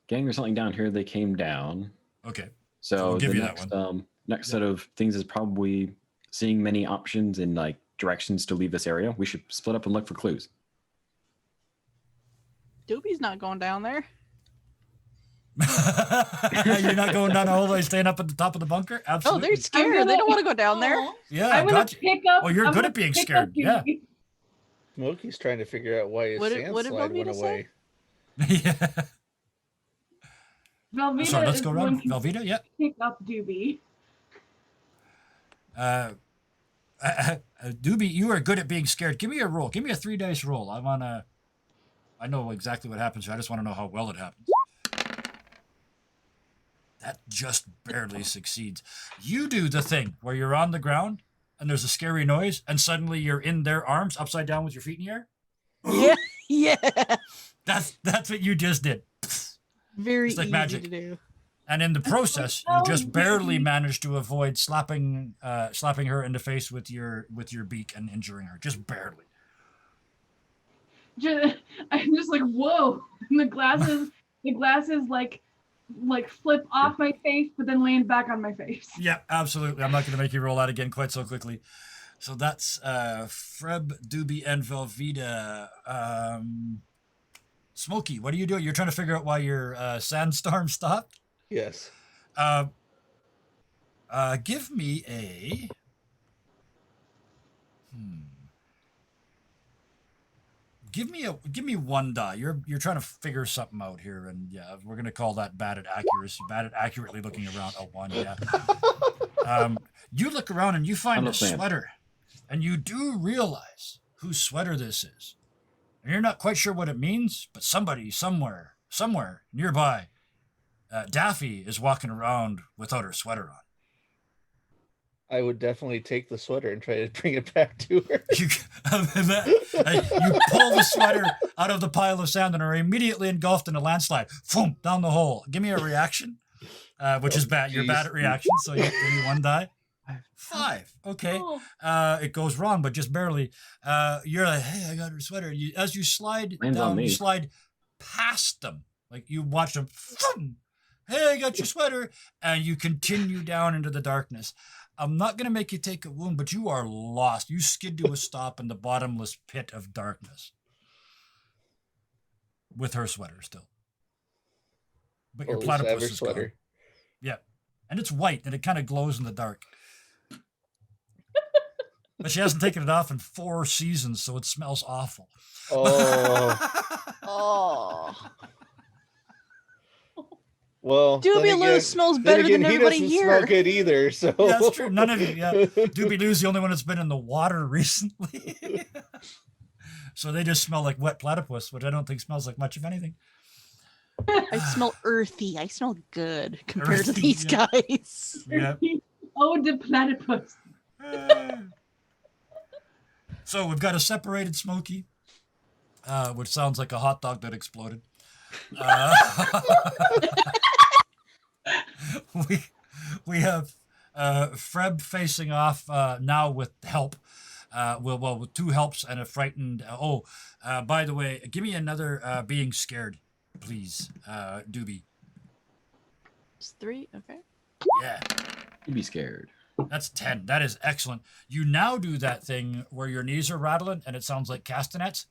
Speaker 3: gang. There's something down here. They came down.
Speaker 1: Okay.
Speaker 3: So
Speaker 1: we'll give
Speaker 3: the
Speaker 1: you that
Speaker 3: next, next set of things is probably seeing many options and like directions to leave this area. We should split up and look for clues.
Speaker 6: Dooby's not going down there.
Speaker 1: You're not going down the hallway, staying up at the top of the bunker?
Speaker 6: Oh,
Speaker 1: Absolutely.
Speaker 6: they're scared. They don't want to go down there.
Speaker 1: Yeah,
Speaker 4: I'm gonna
Speaker 1: gotcha.
Speaker 4: pick up.
Speaker 1: Oh, you're
Speaker 4: I'm
Speaker 1: good
Speaker 4: gonna
Speaker 1: at being
Speaker 4: pick
Speaker 1: scared,
Speaker 4: up
Speaker 1: yeah.
Speaker 4: Dooby.
Speaker 5: Smokey's trying to figure out why his
Speaker 6: What
Speaker 5: sand
Speaker 6: did
Speaker 5: slide went
Speaker 6: Velveeta say?
Speaker 5: away.
Speaker 1: Yeah.
Speaker 4: Velveeta
Speaker 1: Sorry, let's
Speaker 4: is
Speaker 1: go
Speaker 4: going
Speaker 1: around.
Speaker 4: to
Speaker 1: Velveeta, yeah.
Speaker 4: pick up Dooby.
Speaker 1: Dooby, you are good at being scared. Give me a roll. Give me a 3-dice roll. I know exactly what happens. I just want to know how well it happens. That just barely succeeds. You do the thing where you're on the ground and there's a scary noise and suddenly you're in their arms upside down with your feet in the air.
Speaker 6: Yeah, yeah.
Speaker 1: That's what you just did.
Speaker 6: Very
Speaker 1: It's like
Speaker 6: easy
Speaker 1: magic.
Speaker 6: to do.
Speaker 1: And in the process, you just barely managed to avoid slapping her in the face with your beak and injuring her. Just barely.
Speaker 4: I'm just like, whoa! And the glasses like flip off my face, but then land back on my face.
Speaker 1: Yeah, absolutely. I'm not going to make you roll out again quite so quickly. So that's Freb, Dooby, and Velveeta. Smokey, what are you doing? You're trying to figure out why your sandstorm stopped?
Speaker 5: Yes.
Speaker 1: Give me a... Give me one die. You're trying to figure something out here, and yeah, we're gonna call that bad at accuracy. Bad at accurately looking around. A 1, yeah. You look around and you find a
Speaker 3: Understand.
Speaker 1: sweater, and you do realize whose sweater this is. And you're not quite sure what it means, but somebody somewhere nearby, Daffy is walking around without her sweater on.
Speaker 5: I would definitely take the sweater and try to bring it back to her.
Speaker 1: You pull the sweater out of the pile of sand and are immediately engulfed in a landslide. Boom, down the hole. Give me a reaction, which is bad. You're bad at reactions, so you give me 1 die. 5. Okay.
Speaker 4: Oh,
Speaker 1: It goes wrong, but just barely. You're like, hey, I got her sweater. As you slide
Speaker 3: Lands on
Speaker 1: down, you
Speaker 3: me.
Speaker 1: slide past them. Like you watch them. Boom, hey, I got your sweater. And you continue down into the darkness. I'm not going to make you take a wound, but you are lost. You skid to a stop in the bottomless pit of darkness. With her sweater still. But your
Speaker 5: Or at least I have
Speaker 1: platypus
Speaker 5: her
Speaker 1: is gone.
Speaker 5: sweater.
Speaker 1: Yeah. And it's white and it kind of glows in the dark. But she hasn't taken it off in 4 seasons, so it smells awful.
Speaker 5: Oh,
Speaker 6: Oh.
Speaker 5: well. then
Speaker 6: Dooby Loo
Speaker 5: again-
Speaker 6: smells
Speaker 5: then
Speaker 6: better
Speaker 5: again,
Speaker 6: than
Speaker 5: he
Speaker 6: everybody
Speaker 5: doesn't
Speaker 6: here.
Speaker 5: smell good either. So
Speaker 1: Yeah, that's true. None of you. Yeah. Dooby Doo's the only one that's been in the water recently. So they just smell like wet platypus, which I don't think smells like much of anything.
Speaker 6: I smell earthy. I smell good compared to
Speaker 1: Earthy,
Speaker 6: these
Speaker 1: yeah.
Speaker 6: guys.
Speaker 1: Yeah.
Speaker 4: Oh, the platypus.
Speaker 1: So we've got a separated Smokey, which sounds like a hot dog that exploded. we we have Freb facing off now with help. With two helps and a frightened. By the way, give me another being scared, please, Dooby.
Speaker 6: It's 3. Okay.
Speaker 1: Yeah.
Speaker 3: You'd be scared.
Speaker 1: That's 10. That is excellent. You now do that thing where your knees are rattling and it sounds like castanets,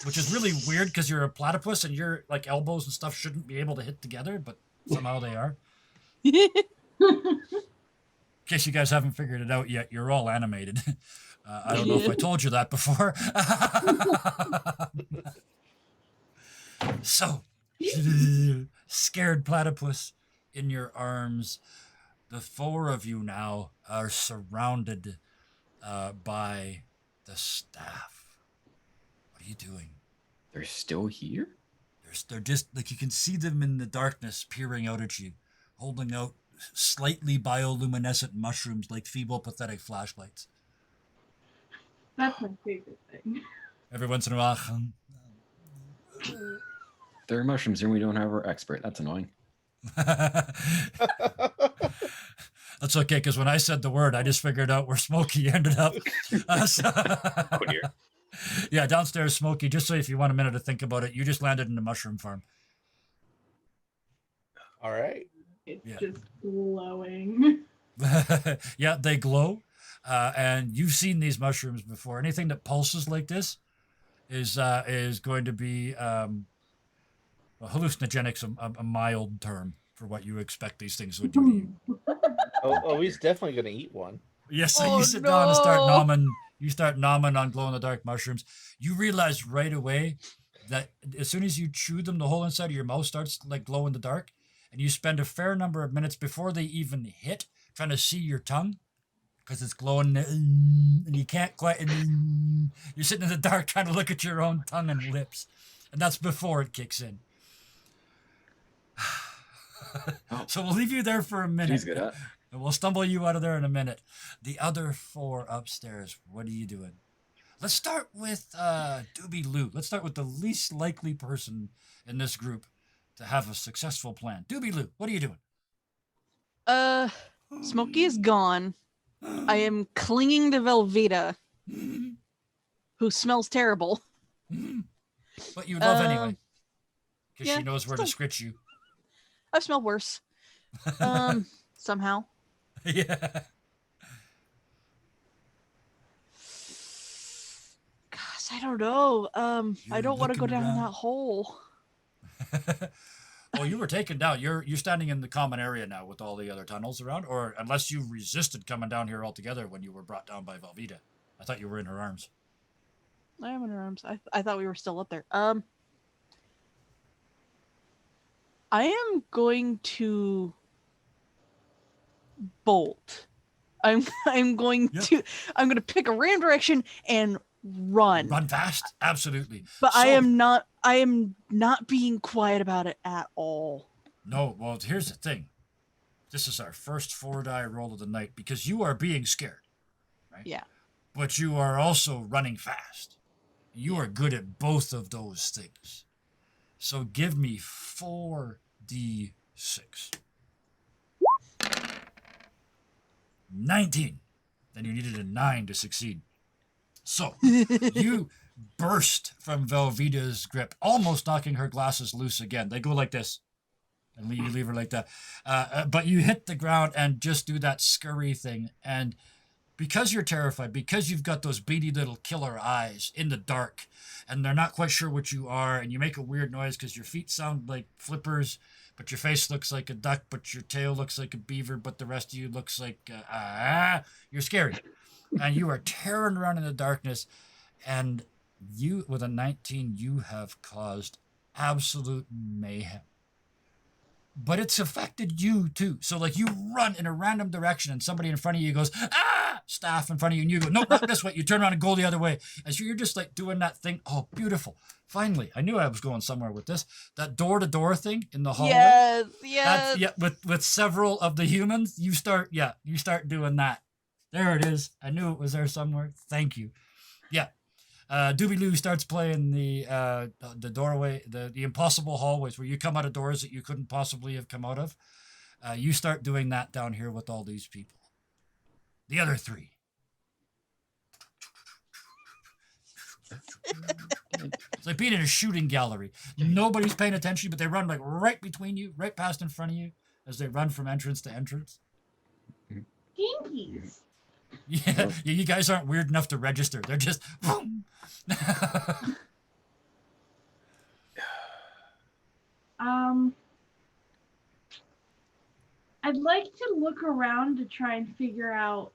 Speaker 1: which is really weird because you're a platypus and your like elbows and stuff shouldn't be able to hit together, but somehow they are. In case you guys haven't figured it out yet, you're all animated. I don't know if I told you that before. So, scared platypus in your arms. The 4 of you now are surrounded by the staff. What are you doing?
Speaker 3: They're still here?
Speaker 1: They're just like you can see them in the darkness peering out at you, holding out slightly bioluminescent mushrooms like feeble, pathetic flashlights.
Speaker 4: That's my favorite thing.
Speaker 1: Every once in a while.
Speaker 3: There are mushrooms here and we don't have our expert. That's annoying.
Speaker 1: That's okay, because when I said the word, I just figured out where Smokey ended up.
Speaker 3: Oh dear.
Speaker 1: Yeah, downstairs, Smokey. Just so if you want a minute to think about it, you just landed in the mushroom farm.
Speaker 5: All right.
Speaker 4: It's
Speaker 1: Yeah.
Speaker 4: just glowing.
Speaker 1: Yeah, they glow. And you've seen these mushrooms before. Anything that pulses like this is going to be hallucinogenic's a mild term for what you expect these things would do to you.
Speaker 5: Oh, he's definitely gonna eat one.
Speaker 1: Yes, so
Speaker 6: Oh,
Speaker 1: you sit down and start
Speaker 6: no.
Speaker 1: nomming. You start nomming on glow-in-the-dark mushrooms. You realize right away that as soon as you chew them, the whole inside of your mouth starts like glow in the dark, and you spend a fair number of minutes before they even hit trying to see your tongue because it's glowing, and you can't quite. You're sitting in the dark trying to look at your own tongue and lips, and that's before it kicks in. So we'll leave you there for a minute.
Speaker 3: She's good at.
Speaker 1: And we'll stumble you out of there in a minute. The other 4 upstairs, what are you doing? Let's start with Dooby Lou. Let's start with the least likely person in this group to have a successful plan. Dooby Lou, what are you doing?
Speaker 6: Smokey is gone. I am clinging to Velveeta, who smells terrible.
Speaker 1: But you love anyway. Because
Speaker 6: yeah,
Speaker 1: she knows where to scritch you.
Speaker 6: I've smelled worse. Somehow.
Speaker 1: Yeah.
Speaker 6: Gosh, I don't know. I
Speaker 1: You're
Speaker 6: don't want to go
Speaker 1: looking
Speaker 6: down
Speaker 1: around.
Speaker 6: that hole.
Speaker 1: Well, you were taken down. You're standing in the common area now with all the other tunnels around, or unless you resisted coming down here altogether when you were brought down by Velveeta. I thought you were in her arms.
Speaker 6: I am in her arms. I thought we were still up there. I am going to bolt. I'm going
Speaker 1: Yep.
Speaker 6: to pick a random direction and run.
Speaker 1: Run fast, absolutely.
Speaker 6: But I
Speaker 1: So-
Speaker 6: am not being quiet about it at all.
Speaker 1: No, well, here's the thing. This is our first 4-die roll of the night because you are being scared, right?
Speaker 6: Yeah.
Speaker 1: But you are also running fast. You are good at both of those things. So give me 4d6. 19. Then you needed a 9 to succeed. So you burst from Velveeta's grip, almost knocking her glasses loose again. They go like this. And you leave her like that. But you hit the ground and just do that scurry thing. And because you're terrified, because you've got those beady little killer eyes in the dark, and they're not quite sure what you are, and you make a weird noise because your feet sound like flippers, but your face looks like a duck, but your tail looks like a beaver, but the rest of you looks like, you're scary. And you are tearing around in the darkness, and you, with a 19, you have caused absolute mayhem. But it's affected you too. So like you run in a random direction and somebody in front of you goes, ah! staff in front of you, and you go, nope, not this way. You turn around and go the other way. As you're just like doing that thing. Oh, beautiful. Finally, I knew I was going somewhere with this. That door-to-door thing in the hallway.
Speaker 6: Yes,
Speaker 1: That's,
Speaker 6: yes.
Speaker 1: yeah, with several of the humans, you start doing that. There it is. I knew it was there somewhere. Thank you. Yeah. Dooby Loo starts playing the doorway, the impossible hallways where you come out of doors that you couldn't possibly have come out of. You start doing that down here with all these people. The other three. It's like being in a shooting gallery. Nobody's paying attention, but they run like right between you, right past in front of you, as they run from entrance to entrance.
Speaker 4: Dinkies.
Speaker 1: Yeah, you guys aren't weird enough to register. They're just boom.
Speaker 4: I'd like to look around to try and figure out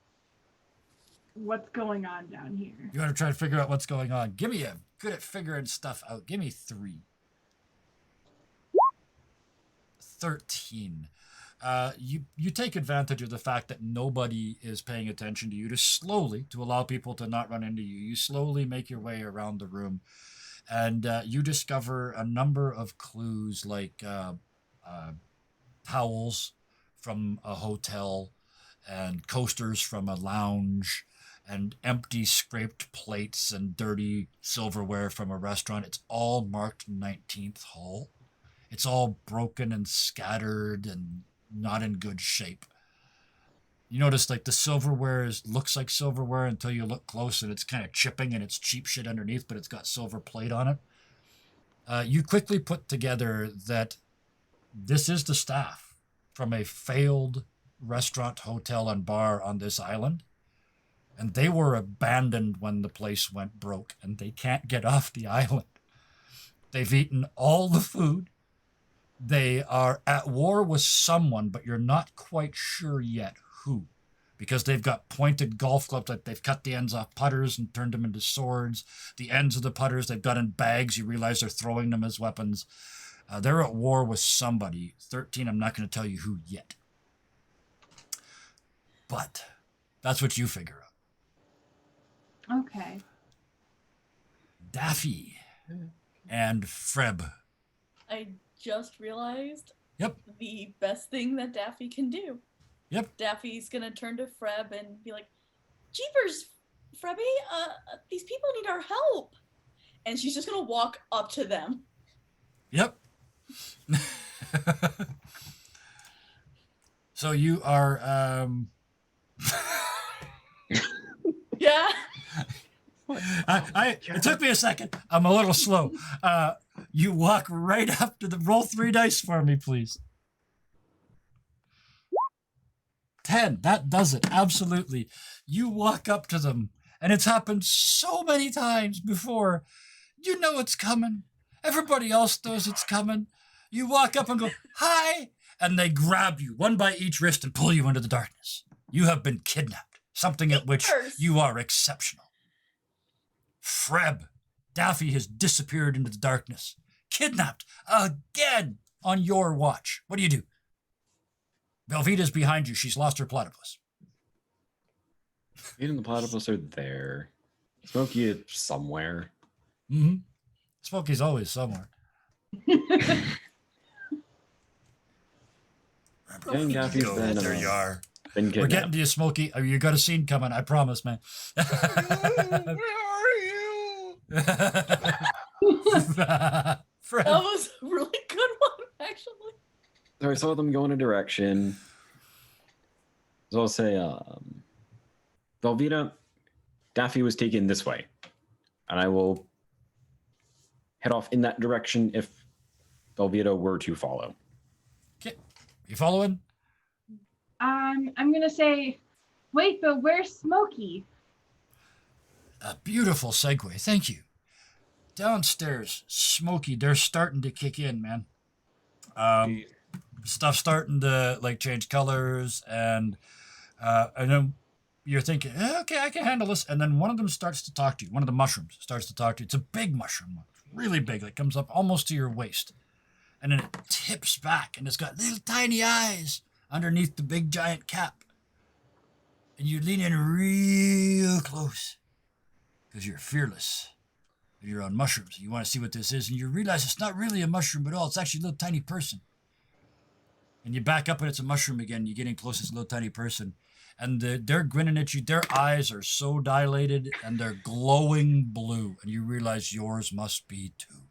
Speaker 4: what's going on down here.
Speaker 1: You want to try to figure out what's going on? Give me a good at figuring stuff out. Give me 3. 13. You take advantage of the fact that nobody is paying attention to you to allow people to not run into you. You slowly make your way around the room, and you discover a number of clues like towels from a hotel and coasters from a lounge and empty scraped plates and dirty silverware from a restaurant. It's all marked 19th Hall. It's all broken and scattered and not in good shape. You notice like the silverware looks like silverware until you look close and it's kind of chipping and it's cheap shit underneath, but it's got silver plate on it. You quickly put together that this is the staff from a failed restaurant, hotel, and bar on this island. And they were abandoned when the place went broke, and they can't get off the island. They've eaten all the food. They are at war with someone, but you're not quite sure yet who. Because they've got pointed golf clubs that they've cut the ends off putters and turned them into swords. The ends of the putters they've got in bags. You realize they're throwing them as weapons. They're at war with somebody. 13, I'm not going to tell you who yet. But that's what you figure out.
Speaker 4: Okay.
Speaker 1: Daffy and Freb.
Speaker 7: I just realized
Speaker 1: Yep.
Speaker 7: the best thing that Daffy can do.
Speaker 1: Yep.
Speaker 7: Daffy's gonna turn to Freb and be like, Jeepers, Frebby, these people need our help. And she's just gonna walk up to them.
Speaker 1: Yep. So you are
Speaker 7: Yeah.
Speaker 1: it took me a second. I'm a little slow. You walk right up to the roll 3 dice for me, please. 10. That does it. Absolutely. You walk up to them, and it's happened so many times before. You know it's coming. Everybody else knows it's coming. You walk up and go, hi, and they grab you, one by each wrist, and pull you into the darkness. You have been kidnapped, something at which you are exceptional. Freb, Daffy has disappeared into the darkness. Kidnapped again on your watch. What do? Velveeta's behind you. She's lost her platypus.
Speaker 3: Kate and the platypus are there. Smokey is somewhere.
Speaker 1: Mm-hmm. Smokey's always somewhere.
Speaker 3: And Daffy's been,
Speaker 1: there you are.
Speaker 3: Been
Speaker 1: We're
Speaker 3: kidnapped.
Speaker 1: getting to you, Smokey. You got a scene coming. I promise, man.
Speaker 5: Where are you?
Speaker 1: Fred.
Speaker 7: That was a really good one, actually.
Speaker 3: So I saw them go in a direction. So I'll say, Velveeta, Daffy was taken this way. And I will head off in that direction if Velveeta were to follow.
Speaker 1: Okay. You following?
Speaker 4: I'm gonna say, wait, but where's Smokey?
Speaker 1: A beautiful segue. Thank you. Downstairs, Smokey, they're starting to kick in, man. Stuff's starting to like change colors, and then you're thinking, okay, I can handle this. And then one of them starts to talk to you. One of the mushrooms starts to talk to you. It's a big mushroom, really big. It comes up almost to your waist, and then it tips back, and it's got little tiny eyes underneath the big giant cap. and you lean in real close because you're fearless. You're on mushrooms. You want to see what this is, and you realize it's not really a mushroom at all. It's actually a little tiny person. And you back up and it's a mushroom again. You're getting close. It's a little tiny person. And they're grinning at you. Their eyes are so dilated and they're glowing blue. And you realize yours must be too.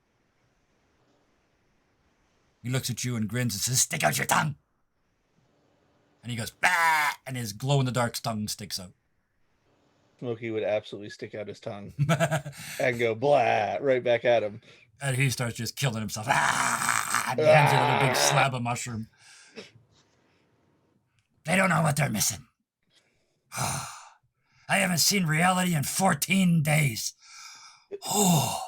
Speaker 1: He looks at you and grins and says, stick out your tongue. And he goes, bah! And his glow-in-the-dark tongue sticks out.
Speaker 5: Smokey would absolutely stick out his tongue and go blah right back at him.
Speaker 1: And he starts just killing himself. Ah! And he hands you another big slab of mushroom. They don't know what they're missing. I haven't seen reality in 14 days. Oh,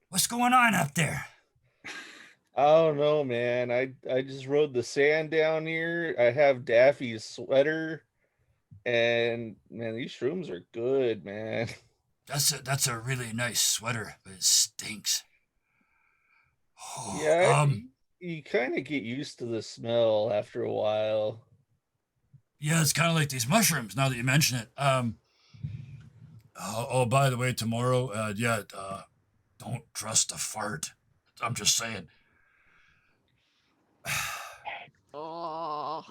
Speaker 1: what's going on up there?
Speaker 5: I don't know, man. I just rode the sand down here. I have Daffy's sweater, and man, these shrooms are good, man.
Speaker 1: That's a really nice sweater, but it stinks. Oh,
Speaker 5: Yeah, you kind of get used to the smell after a while.
Speaker 1: Yeah, it's kind of like these mushrooms. Now that you mention it. Oh, by the way, tomorrow, don't trust a fart. I'm just saying.
Speaker 6: Oh.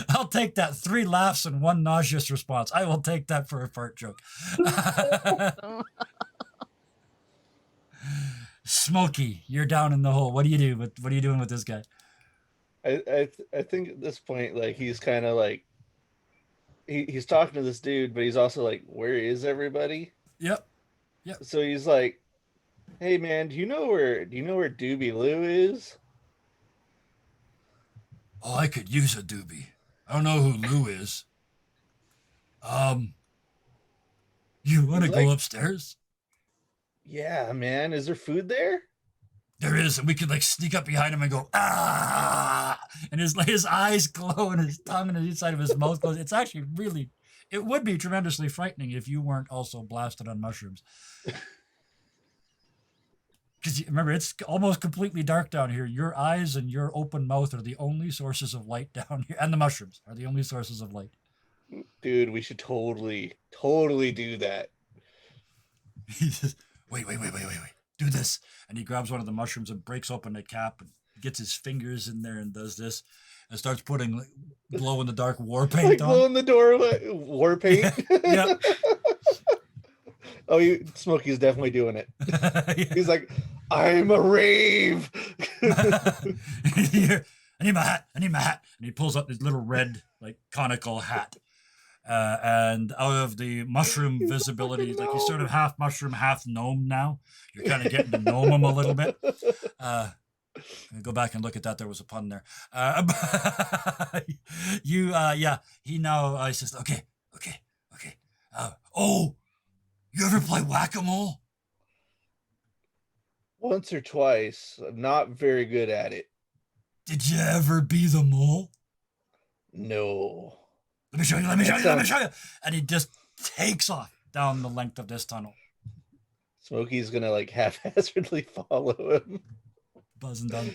Speaker 1: I'll take that. 3 laughs and 1 nauseous response. I will take that for a fart joke. Smokey, you're down in the hole. What do you do? What are you doing with this guy?
Speaker 5: I think at this point, like, he's kind of like he's talking to this dude, but he's also like, where is everybody?
Speaker 1: Yep.
Speaker 5: So he's like, hey man, do you know where Dooby Lou is?
Speaker 1: Oh, I could use a doobie. I don't know who Lou is. You want to
Speaker 5: He's
Speaker 1: go
Speaker 5: like-
Speaker 1: upstairs?
Speaker 5: Yeah, man. Is there food there?
Speaker 1: There is, and we could like sneak up behind him and go, ah, and his eyes glow and his tongue and the inside of his mouth glows. It's actually really, it would be tremendously frightening if you weren't also blasted on mushrooms. Because remember, it's almost completely dark down here. Your eyes and your open mouth are the only sources of light down here, and the mushrooms are the only sources of light.
Speaker 5: Dude, we should totally do that.
Speaker 1: He says, wait. Do this. And he grabs one of the mushrooms and breaks open the cap and gets his fingers in there and does this and starts putting like, glow in the dark war paint
Speaker 5: Like
Speaker 1: on.
Speaker 5: glow in the door war paint.
Speaker 1: Yeah.
Speaker 5: Oh, Smokey's definitely doing it.
Speaker 1: Yeah.
Speaker 5: He's like, I'm a rave.
Speaker 1: Here, I need my hat. And he pulls up this little red, like conical hat. And out of the mushroom visibility, like he's sort of half mushroom, half gnome now. You're kind of getting to gnome him a little bit. Go back and look at that. There was a pun there. He now says, okay. Oh, you ever play whack-a-mole?
Speaker 5: Once or twice. I'm not very good at it.
Speaker 1: Did you ever be the mole?
Speaker 5: No.
Speaker 1: Let me show you. And he just takes off down the length of this tunnel.
Speaker 5: Smokey's gonna like haphazardly follow him.
Speaker 1: Buzzing down.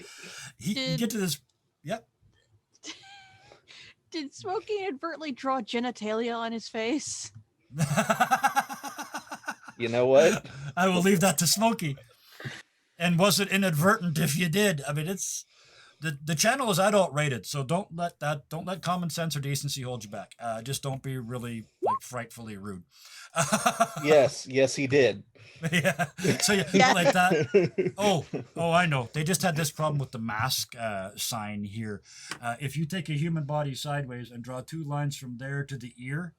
Speaker 1: You get to this. Yep.
Speaker 6: Did Smokey inadvertently draw genitalia on his face?
Speaker 5: You know what?
Speaker 1: I will leave that to Smokey. And was it inadvertent if you did? I mean, it's the channel is adult rated, so don't let common sense or decency hold you back. Just don't be really like frightfully rude.
Speaker 5: Yes, he did.
Speaker 1: Yeah. So yeah, like that. Oh, I know. They just had this problem with the mask sign here. If you take a human body sideways and draw 2 lines from there to the ear,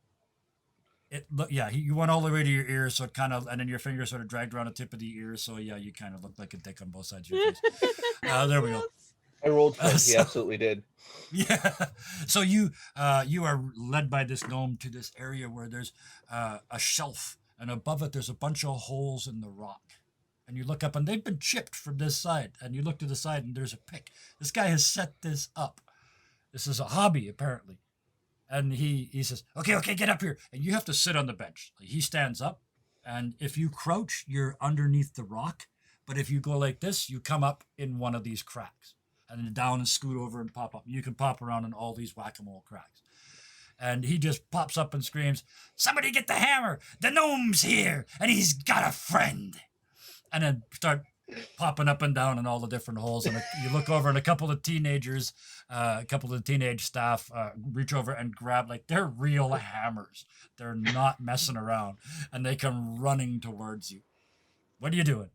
Speaker 1: you went all the way to your ear, so it kind of, and then your finger sort of dragged around the tip of the ear, so yeah, you kind of look like a dick on both sides of your face. There we go.
Speaker 5: I rolled for it. He absolutely did.
Speaker 1: Yeah. So you are led by this gnome to this area where there's a shelf, and above it there's a bunch of holes in the rock. And you look up, and they've been chipped from this side. And you look to the side, and there's a pick. This guy has set this up. This is a hobby, apparently. And he says, okay, get up here. And you have to sit on the bench. He stands up, and if you crouch, you're underneath the rock. But if you go like this, you come up in one of these cracks. and then down and scoot over and pop up. You can pop around in all these whack-a-mole cracks. And he just pops up and screams, "Somebody get the hammer! The gnome's here, and he's got a friend!" And then start popping up and down in all the different holes. And you look over, and a couple of teenagers, a couple of the teenage staff reach over and grab, like, they're real hammers. They're not messing around. And they come running towards you. What are you doing?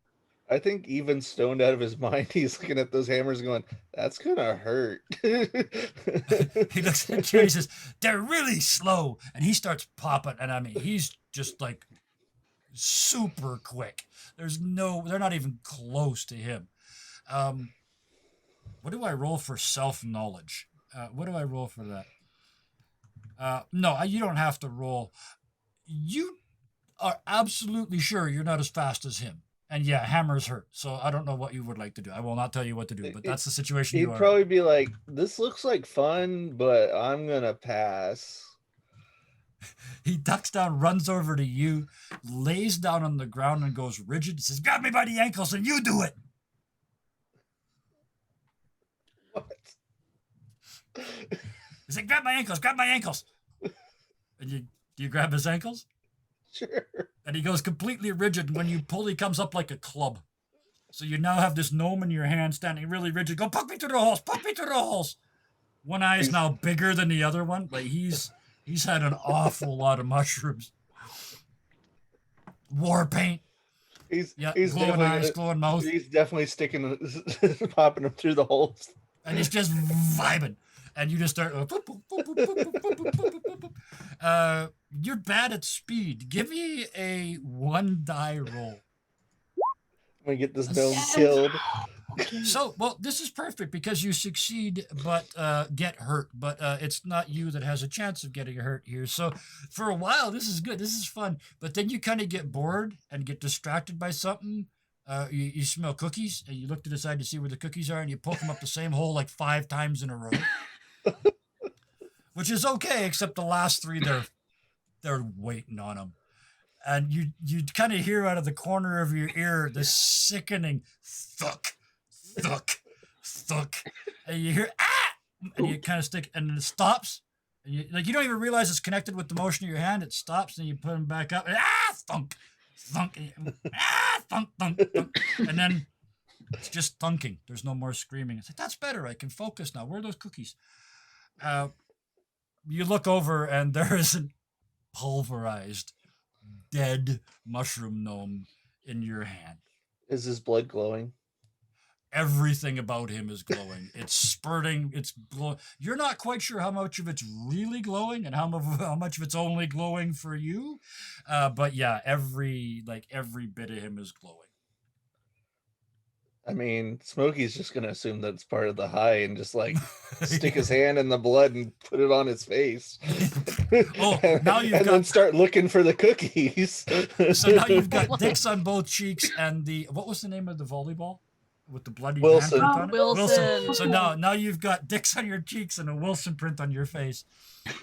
Speaker 5: I think even stoned out of his mind, he's looking at those hammers going, "That's gonna hurt."
Speaker 1: He looks at you and he says, "They're really slow." And he starts popping. And I mean, he's just like super quick. They're not even close to him. What do I roll for self-knowledge? What do I roll for that? No, you don't have to roll. You are absolutely sure you're not as fast as him. And yeah, hammers hurt. So I don't know what you would like to do. I will not tell you what to do, but that's the situation
Speaker 5: He'd
Speaker 1: you are.
Speaker 5: probably be like, "This looks like fun, but I'm gonna pass."
Speaker 1: He ducks down, runs over to you, lays down on the ground and goes rigid. Says, "Grab me by the ankles and you do it."
Speaker 5: What?
Speaker 1: He said, "Grab my ankles, grab my ankles." And do you grab his ankles?
Speaker 5: Sure.
Speaker 1: And he goes completely rigid. And when you pull, he comes up like a club. So you now have this gnome in your hand standing really rigid. Go, "Poke me through the holes, poke me through the holes." One eye is now bigger than the other one. Like he's had an awful lot of mushrooms. War paint.
Speaker 5: He's
Speaker 1: Glowing
Speaker 5: definitely
Speaker 1: eyes, glowing mouth.
Speaker 5: He's definitely popping him through the holes.
Speaker 1: And he's just vibing. And you just start. You're bad at speed. Give me a 1 die roll.
Speaker 5: I'm gonna get this gnome killed.
Speaker 1: So, well, this is perfect because you succeed but get hurt. But it's not you that has a chance of getting hurt here. So for a while, this is good. This is fun. But then you kind of get bored and get distracted by something. You smell cookies and you look to the side to see where the cookies are and you poke them up the same hole like 5 times in a row. Which is okay, except the last 3, they're waiting on them. And you kind of hear out of the corner of your ear this sickening thunk, thunk, thunk. And you hear, "Ah!" And you kind of stick, and it stops. And you don't even realize it's connected with the motion of your hand. It stops, and you put them back up. And, thunk, thunk, and thunk, thunk, thunk. And then it's just thunking. There's no more screaming. It's like, that's better. I can focus now. Where are those cookies? You look over, and there is a pulverized, dead mushroom gnome in your hand.
Speaker 5: Is his blood glowing?
Speaker 1: Everything about him is glowing. It's spurting. It's glowing. You're not quite sure how much of it's really glowing and how much of it's only glowing for you. But yeah, every bit of him is glowing.
Speaker 5: I mean, Smokey's just gonna assume that's part of the high and just like stick his hand in the blood and put it on his face.
Speaker 1: Oh, now you've
Speaker 5: and
Speaker 1: got
Speaker 5: then start looking for the cookies.
Speaker 1: So now you've got dicks on both cheeks and what was the name of the volleyball with the bloody
Speaker 5: Wilson.
Speaker 1: handprint on it?
Speaker 6: Wilson.
Speaker 1: So now you've got dicks on your cheeks and a Wilson print on your face.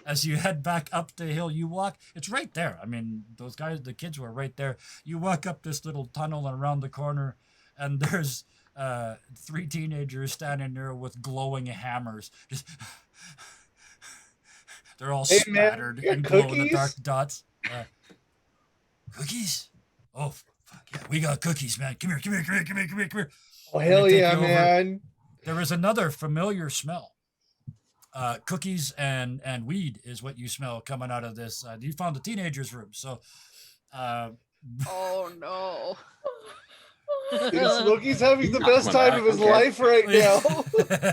Speaker 1: As you head back up the hill, you walk. It's right there. I mean, those guys, the kids were right there. You walk up this little tunnel and around the corner, and there's 3 teenagers standing there with glowing hammers. Just they're all
Speaker 5: Hey, man,
Speaker 1: splattered
Speaker 5: you
Speaker 1: and
Speaker 5: got
Speaker 1: glow in the
Speaker 5: cookies?
Speaker 1: dark dots. Cookies? Oh, fuck yeah. We got cookies, man. Come here.
Speaker 5: Oh, hell
Speaker 1: take
Speaker 5: yeah,
Speaker 1: you over.
Speaker 5: man.
Speaker 1: There is another familiar smell. Cookies and weed is what you smell coming out of this. You found the teenager's room. So
Speaker 6: Oh no.
Speaker 5: Dude, Smokey's having the
Speaker 3: Not
Speaker 5: best
Speaker 3: coming
Speaker 5: time
Speaker 3: back,
Speaker 5: of his
Speaker 3: okay.
Speaker 5: life right now.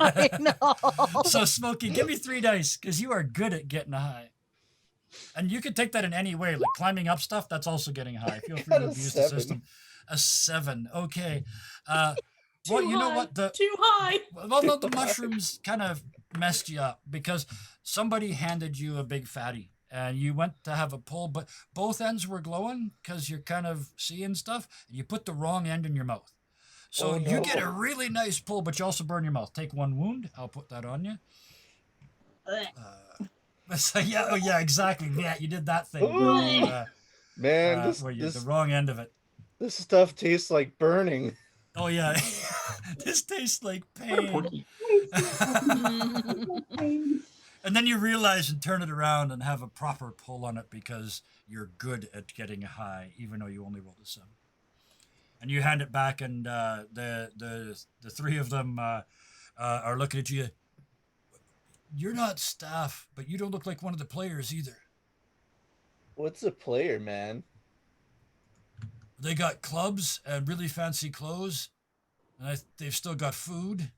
Speaker 6: I know.
Speaker 1: So Smokey, give me 3 dice because you are good at getting high. And you can take that in any way, like climbing up stuff. That's also getting high. Feel free
Speaker 5: got
Speaker 1: to
Speaker 5: a
Speaker 1: abuse the
Speaker 5: 7.
Speaker 1: system. A 7. Okay. Well,
Speaker 7: Too
Speaker 1: you know
Speaker 7: high,
Speaker 1: what?
Speaker 7: Too high.
Speaker 1: Well, no, the mushrooms kind of messed you up because somebody handed you a big fatty and you went to have a pull, but both ends were glowing because you're kind of seeing stuff. And you put the wrong end in your mouth. So
Speaker 5: Oh,
Speaker 1: you
Speaker 5: no.
Speaker 1: get a really nice pull, but you also burn your mouth. Take 1 wound. I'll put that on you. So yeah, exactly. Yeah, you did that thing.
Speaker 5: Ooh. Man,
Speaker 1: The
Speaker 5: this
Speaker 1: wrong end of it.
Speaker 5: this stuff tastes like burning.
Speaker 1: Oh yeah, this tastes like
Speaker 3: What a
Speaker 1: pain.
Speaker 3: porky.
Speaker 1: And then you realize and turn it around and have a proper pull on it because you're good at getting high, even though you only rolled a 7. And you hand it back, and the three of them are looking at you. You're not staff, but you don't look like one of the players either.
Speaker 5: What's a player, man?
Speaker 1: They got clubs and really fancy clothes, and they've still got food.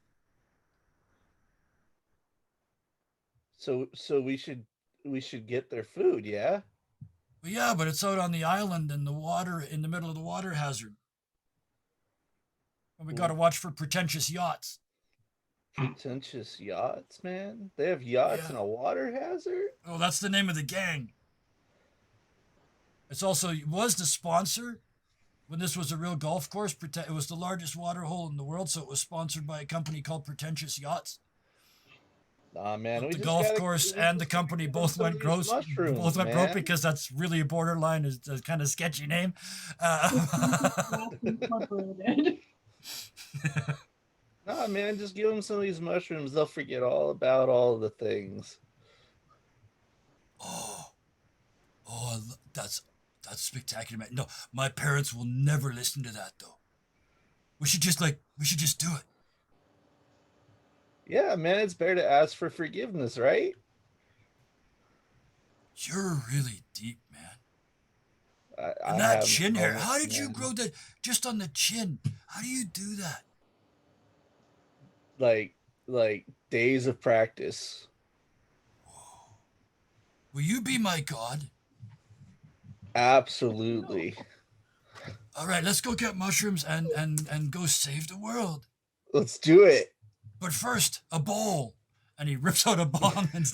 Speaker 5: So we should get their food, yeah?
Speaker 1: But yeah, but it's out on the island in the water, in the middle of the water hazard. And we got to watch for pretentious yachts.
Speaker 5: Pretentious yachts, man. They have yachts
Speaker 1: Yeah.
Speaker 5: in a water hazard?
Speaker 1: Oh, that's the name of the gang. It's also was the sponsor when this was a real golf course. It was the largest water hole in the world, so it was sponsored by a company called Pretentious Yachts.
Speaker 5: Nah, man.
Speaker 1: But
Speaker 5: we
Speaker 1: the
Speaker 5: just
Speaker 1: golf
Speaker 5: gotta-
Speaker 1: course
Speaker 5: we
Speaker 1: and the
Speaker 5: just
Speaker 1: company
Speaker 5: gotta
Speaker 1: both
Speaker 5: some
Speaker 1: went
Speaker 5: of these
Speaker 1: gross.
Speaker 5: mushrooms,
Speaker 1: Both went broke
Speaker 5: man.
Speaker 1: because that's really a borderline, is a kind of sketchy name.
Speaker 4: Incorporated.
Speaker 5: Nah, man, just give them some of these mushrooms. They'll forget all about all the things.
Speaker 1: Oh, that's spectacular, man. No, my parents will never listen to that though. We should just do it.
Speaker 5: Yeah, man, it's better to ask for forgiveness, right?
Speaker 1: You're really deep, man.
Speaker 5: I
Speaker 1: And that
Speaker 5: have
Speaker 1: chin hair.
Speaker 5: moments,
Speaker 1: How did you
Speaker 5: man.
Speaker 1: grow that just on the chin? How do you do that?
Speaker 5: Like days of practice.
Speaker 1: Will you be my god?
Speaker 5: Absolutely.
Speaker 1: All right, let's go get mushrooms and go save the world.
Speaker 5: Let's do it.
Speaker 1: But first, a bowl. And he rips out a bong, and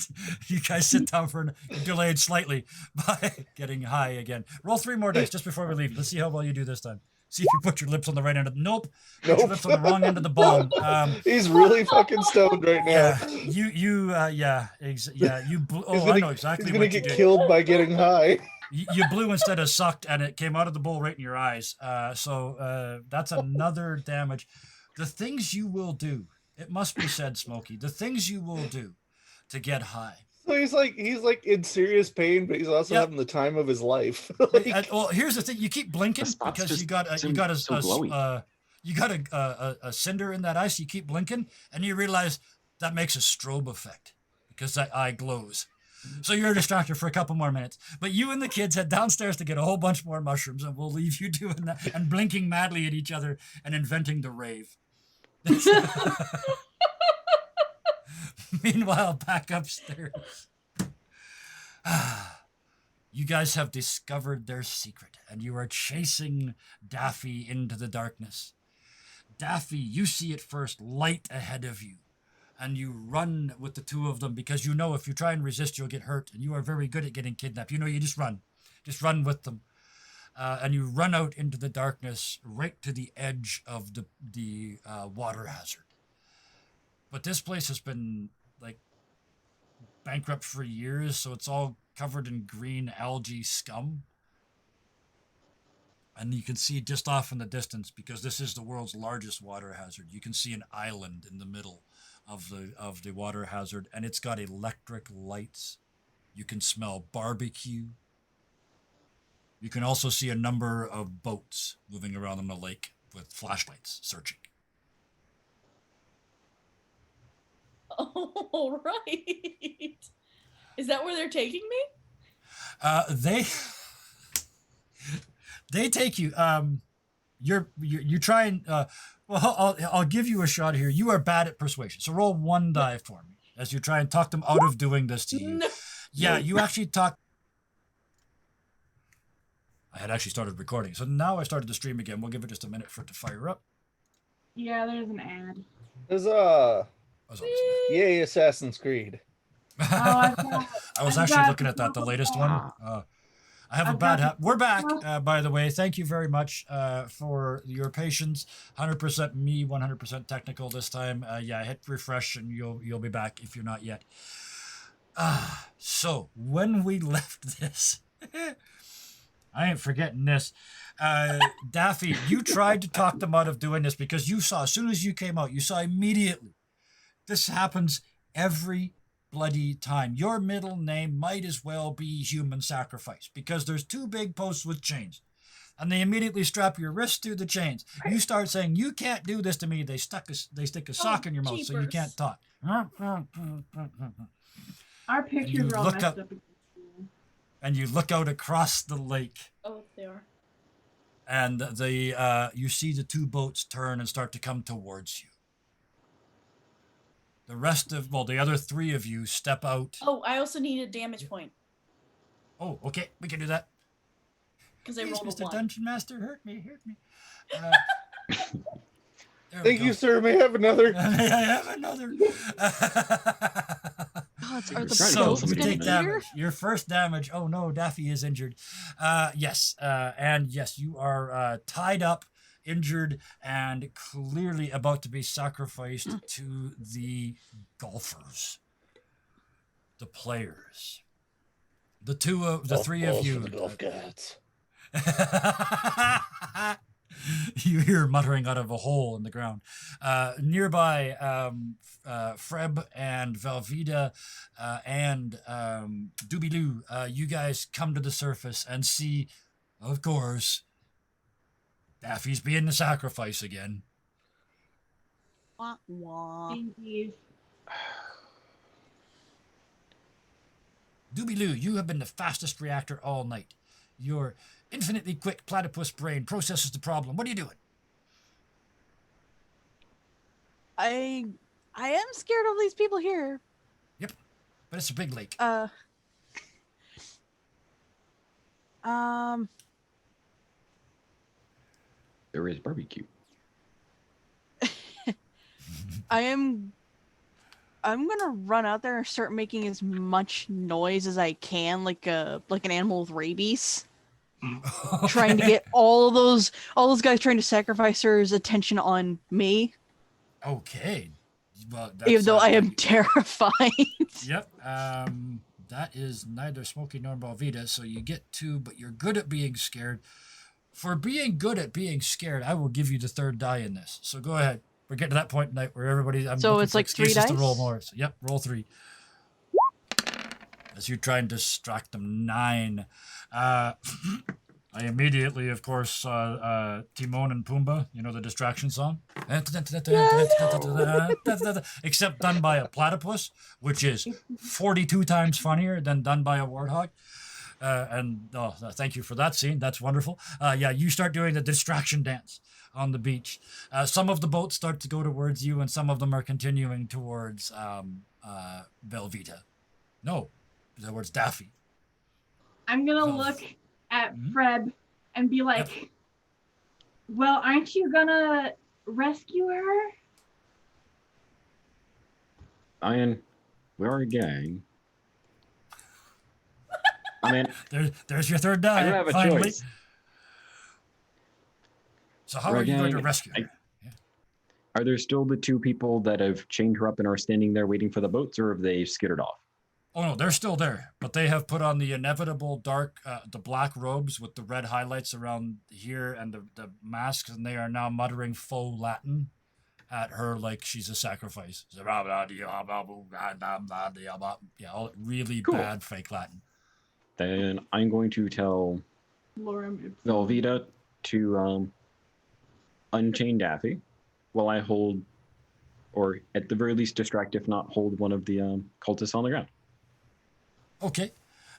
Speaker 1: you guys sit down for delayed slightly by getting high again. Roll 3 more dice just before we leave. Let's see how well you do this time. See if you put your lips on the right end of Nope. Put your
Speaker 5: Nope.
Speaker 1: lips on the wrong end of the bong.
Speaker 5: He's really fucking stoned right now.
Speaker 1: Yeah, you blew. Oh, I know exactly
Speaker 5: He's gonna
Speaker 1: what you
Speaker 5: get
Speaker 1: did.
Speaker 5: killed by getting high.
Speaker 1: You blew instead of sucked, and it came out of the bowl right in your eyes. So that's another damage. The things you will do, it must be said, Smokey, the things you will do to get high.
Speaker 5: So he's like in serious pain, but he's also
Speaker 1: Yep.
Speaker 5: having the time of his life.
Speaker 1: Well, here's the thing: you keep blinking
Speaker 3: The spot's
Speaker 1: because you
Speaker 3: just
Speaker 1: got a
Speaker 3: so glowy.
Speaker 1: a cinder in that eye, so you keep blinking, and you realize that makes a strobe effect because that eye glows. So you're distracted for a couple more minutes. But you and the kids head downstairs to get a whole bunch more mushrooms, and we'll leave you doing that and blinking madly at each other and inventing the rave. Meanwhile, back upstairs. You guys have discovered their secret, and you are chasing Daffy into the darkness. Daffy, you see it first, light ahead of you, and you run with the two of them because you know if you try and resist, you'll get hurt, and you are very good at getting kidnapped. You know, you just run with them. And you run out into the darkness right to the edge of the water hazard. But this place has been like bankrupt for years, so it's all covered in green algae scum. And you can see just off in the distance, because this is the world's largest water hazard, you can see an island in the middle of the water hazard, and it's got electric lights. You can smell barbecue. You can also see a number of boats moving around on the lake with flashlights searching.
Speaker 7: All right. Is that where they're taking me?
Speaker 1: They take you. You try and well, I'll give you a shot here. You are bad at persuasion, so roll 1 die for me as you try and talk them out of doing this to you.
Speaker 7: No.
Speaker 1: Yeah, you actually talk. I had actually started recording, so now I started the stream again. We'll give it just a minute for it to fire up.
Speaker 4: Yeah, there's an ad.
Speaker 5: There's
Speaker 1: I was almost
Speaker 5: yay Assassin's Creed.
Speaker 1: there.
Speaker 4: I've got-
Speaker 1: I was
Speaker 4: I've
Speaker 1: actually
Speaker 4: got-
Speaker 1: looking at that, the latest one. I have a
Speaker 4: I've
Speaker 1: bad
Speaker 4: got-
Speaker 1: habit. We're back, by the way. Thank you very much for your patience. 100% me, 100% technical this time. Yeah, hit refresh and you'll be back if you're not yet. So when we left this, I ain't forgetting this. Daffy, you tried to talk them out of doing this because you saw, as soon as you came out, you saw immediately. This happens every bloody time. Your middle name might as well be human sacrifice because there's 2 big posts with chains. And they immediately strap your wrists through the chains. You start saying, "You can't do this to me." They stick a sock in your mouth so you
Speaker 7: jeepers.
Speaker 1: can't talk.
Speaker 4: Our pictures are all
Speaker 1: look
Speaker 4: messed
Speaker 1: up-
Speaker 4: up.
Speaker 1: And you look out across the lake,
Speaker 7: Oh, they are.
Speaker 1: and you see the 2 boats turn and start to come towards you. The other 3 of you step out.
Speaker 7: Oh, I also need a damage point
Speaker 1: Oh, okay, we can do that.
Speaker 7: because I
Speaker 1: Please,
Speaker 7: rolled a
Speaker 1: Mr.
Speaker 7: 1.
Speaker 1: Dungeon Master, hurt me. There we
Speaker 5: Thank
Speaker 1: go.
Speaker 5: you, sir. May I have another?
Speaker 1: I have another.
Speaker 6: God,
Speaker 3: You're
Speaker 6: are the
Speaker 3: trying to
Speaker 1: So
Speaker 3: kill
Speaker 6: boats
Speaker 1: you
Speaker 3: somebody
Speaker 6: gonna
Speaker 1: take
Speaker 6: be
Speaker 3: tonight.
Speaker 6: here?
Speaker 1: damage. Your first damage. Oh no, Daffy is injured. Yes, and yes, you are tied up, injured, and clearly about to be sacrificed to the golfers, the players. The 3 of you.
Speaker 5: Golf cats.
Speaker 1: You hear muttering out of a hole in the ground. Nearby, Freb and Velveeta and Dooby Doo, you guys come to the surface and see, of course, Daffy's being the sacrifice again.
Speaker 6: Wah, wah.
Speaker 4: Indeed.
Speaker 1: Dooby Doo, you have been the fastest reactor all night. Your infinitely quick platypus brain processes the problem. What are you doing?
Speaker 6: I am scared of these people here.
Speaker 1: But it's a big lake.
Speaker 3: There is barbecue.
Speaker 6: I'm gonna run out there and start making as much noise as I can, like an animal with rabies, trying to get all those guys trying to sacrifice their attention on me,
Speaker 1: Okay. Well,
Speaker 6: even though I am terrified.
Speaker 1: Yep. That is neither Smokey nor Balvita, so you get 2, but you're good at being scared. For being good at being scared, I will give you the 3rd die in this. So go ahead. We're getting to that point tonight where everybody. I'm
Speaker 6: So
Speaker 1: looking
Speaker 6: it's
Speaker 1: for
Speaker 6: like 3
Speaker 1: excuses to roll
Speaker 6: dice?
Speaker 1: more. So, yep, roll 3. As you try and distract them, 9. I immediately, of course, Timon and Pumbaa. You know the distraction song. Except done by a platypus, which is 42 times funnier than done by a warthog. Thank you for that scene. That's wonderful. Yeah, you start doing the distraction dance on the beach. Some of the boats start to go towards you, and some of them are continuing towards Velveeta. No, towards Daffy.
Speaker 4: I'm gonna
Speaker 1: Oh.
Speaker 4: look at
Speaker 1: Mhm.
Speaker 4: Fred and be like, "Well, aren't you gonna rescue her?"
Speaker 3: Ian, we're a gang. I mean,
Speaker 1: There's your 3rd die.
Speaker 3: I don't have a
Speaker 1: finally.
Speaker 3: choice.
Speaker 1: So how
Speaker 3: We're
Speaker 1: are
Speaker 3: a
Speaker 1: you going to
Speaker 3: gang.
Speaker 1: rescue her?
Speaker 3: Are there still the 2 people that have chained her up and are standing there waiting for the boats, or have they skittered off?
Speaker 1: Oh no, they're still there, but they have put on the inevitable the black robes with the red highlights around here and the masks, and they are now muttering faux Latin at her like she's a sacrifice. Yeah, all really
Speaker 3: Cool.
Speaker 1: bad fake Latin.
Speaker 3: Then I'm going to tell
Speaker 4: Laura,
Speaker 3: Velveeta to unchain Daffy while I hold, or at the very least distract, if not hold, one of the cultists on the ground.
Speaker 1: Okay.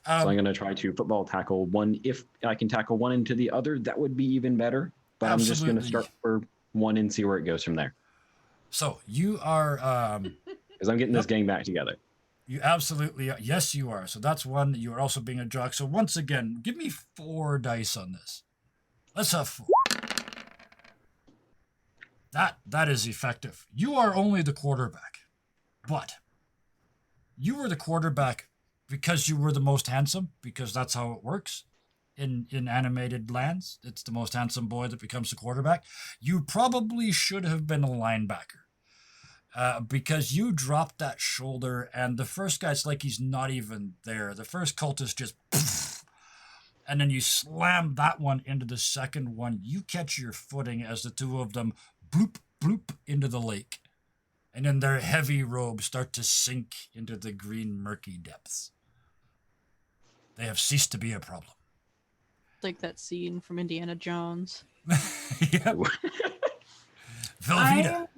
Speaker 3: So I'm going to try to football tackle one. If I can tackle one into the other, that would be even better. But I'm just going to
Speaker 1: Absolutely.
Speaker 3: start for one and see where it goes from there.
Speaker 1: So you are
Speaker 3: Because I'm getting this gang back together.
Speaker 1: you absolutely are. Yes, you are. So that's one. You are also being a jock. So once again, give me 4 dice on this. Let's have 4. That is effective. You are only the quarterback, but you were the quarterback because you were the most handsome, because that's how it works in animated lands. It's the most handsome boy that becomes the quarterback. You probably should have been a linebacker because you dropped that shoulder, and the first guy's like he's not even there. The first cultist just and then you slam that one into the second one. You catch your footing as the two of them bloop, bloop into the lake. And then their heavy robes start to sink into the green, murky depths. They have ceased to be a problem.
Speaker 6: Like that scene from Indiana Jones.
Speaker 1: Yep.
Speaker 4: I
Speaker 1: Velveeta.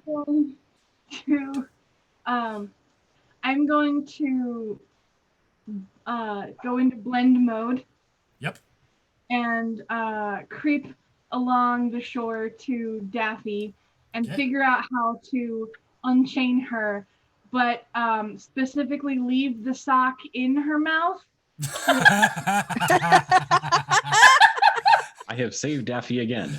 Speaker 4: am going to go into blend mode.
Speaker 1: Yep.
Speaker 4: And creep along the shore to Daffy and
Speaker 1: Okay.
Speaker 4: figure out how to unchain her, but specifically leave the sock in her mouth.
Speaker 3: I have saved Daffy again.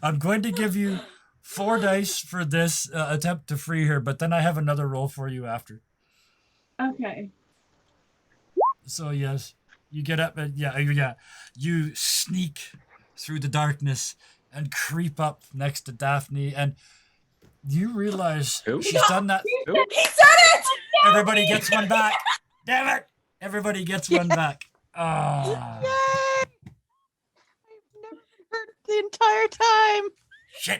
Speaker 1: I'm going to give you 4 dice for this attempt to free her, but then I have another roll for you after.
Speaker 4: Okay.
Speaker 1: So yes, you get up and you sneak through the darkness and creep up next to Daphne, and you realize
Speaker 3: Who?
Speaker 1: she's done that.
Speaker 3: Who?
Speaker 7: He said it!
Speaker 1: Everybody gets one back. Damn it! Everybody gets one back. Ah,
Speaker 6: Yay! I've never heard it the entire time.
Speaker 1: shit.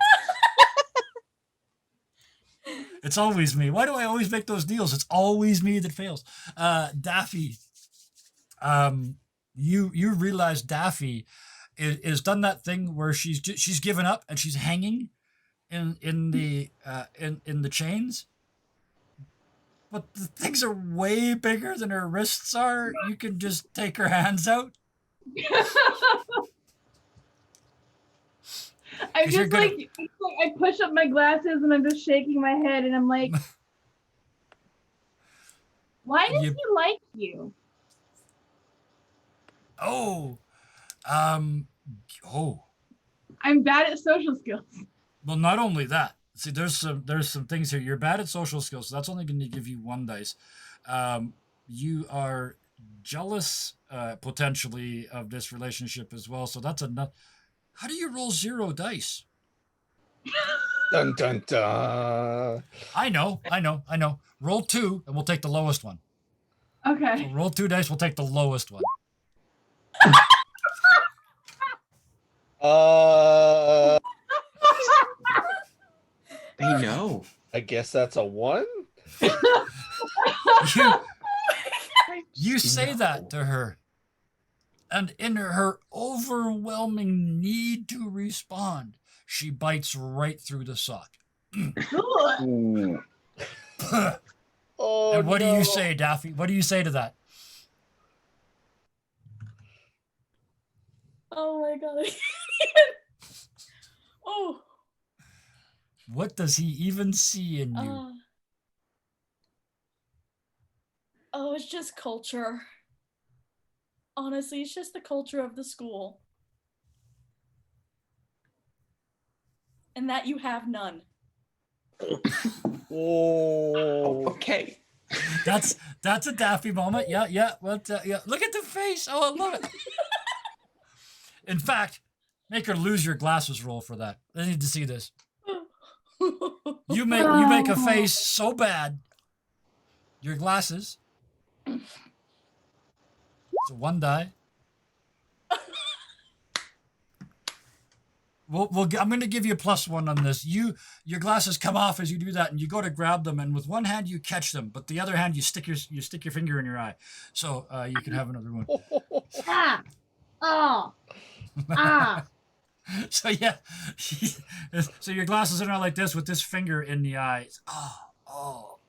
Speaker 1: It's always me. Why do I always make those deals? It's always me that fails. Daffy, you realize Daffy is done that thing where she's given up and she's hanging in the chains. But the things are way bigger than her wrists are. You can just take her hands out.
Speaker 4: I'm
Speaker 1: 'Cause you're
Speaker 4: just
Speaker 1: gonna-
Speaker 4: like, it's like I push up my glasses and I'm just shaking my head and I'm like, why does
Speaker 1: You-
Speaker 4: he like you?
Speaker 1: Oh, oh.
Speaker 4: I'm bad at social skills.
Speaker 1: Well, not only that. See, there's some things here. You're bad at social skills, so that's only going to give you 1 dice. You are jealous potentially of this relationship as well, so that's enough. How do you roll 0 dice?
Speaker 5: Dun dun dun.
Speaker 1: I know. Roll 2, and we'll take the lowest one.
Speaker 4: Okay.
Speaker 1: So roll 2 dice. We'll take the lowest one.
Speaker 3: They know.
Speaker 5: I guess that's a 1.
Speaker 1: You say that to her, and in her overwhelming need to respond, she bites right through the sock.
Speaker 3: Ooh.
Speaker 5: Oh,
Speaker 1: And what do
Speaker 5: no.
Speaker 1: you say, Daffy? What do you say to that?
Speaker 7: Oh my god. Oh.
Speaker 1: What does he even see in you?
Speaker 7: Oh, it's just culture. Honestly, it's just the culture of the school. And that you have none.
Speaker 5: Oh.
Speaker 3: Okay.
Speaker 1: That's a Daffy moment. Yeah. What? Yeah. Look at the face. Oh, I love it. In fact, make her lose your glasses roll for that. I need to see this. You make a face so bad. Your glasses. So 1 die. I'm going to give you a +1 on this. Your glasses come off as you do that, and you go to grab them, and with one hand you catch them, but the other hand you stick your finger in your eye, so you can have another one.
Speaker 4: Ah. Oh. Ah.
Speaker 1: So yeah, so your glasses are now like this with this finger in the eye. Oh.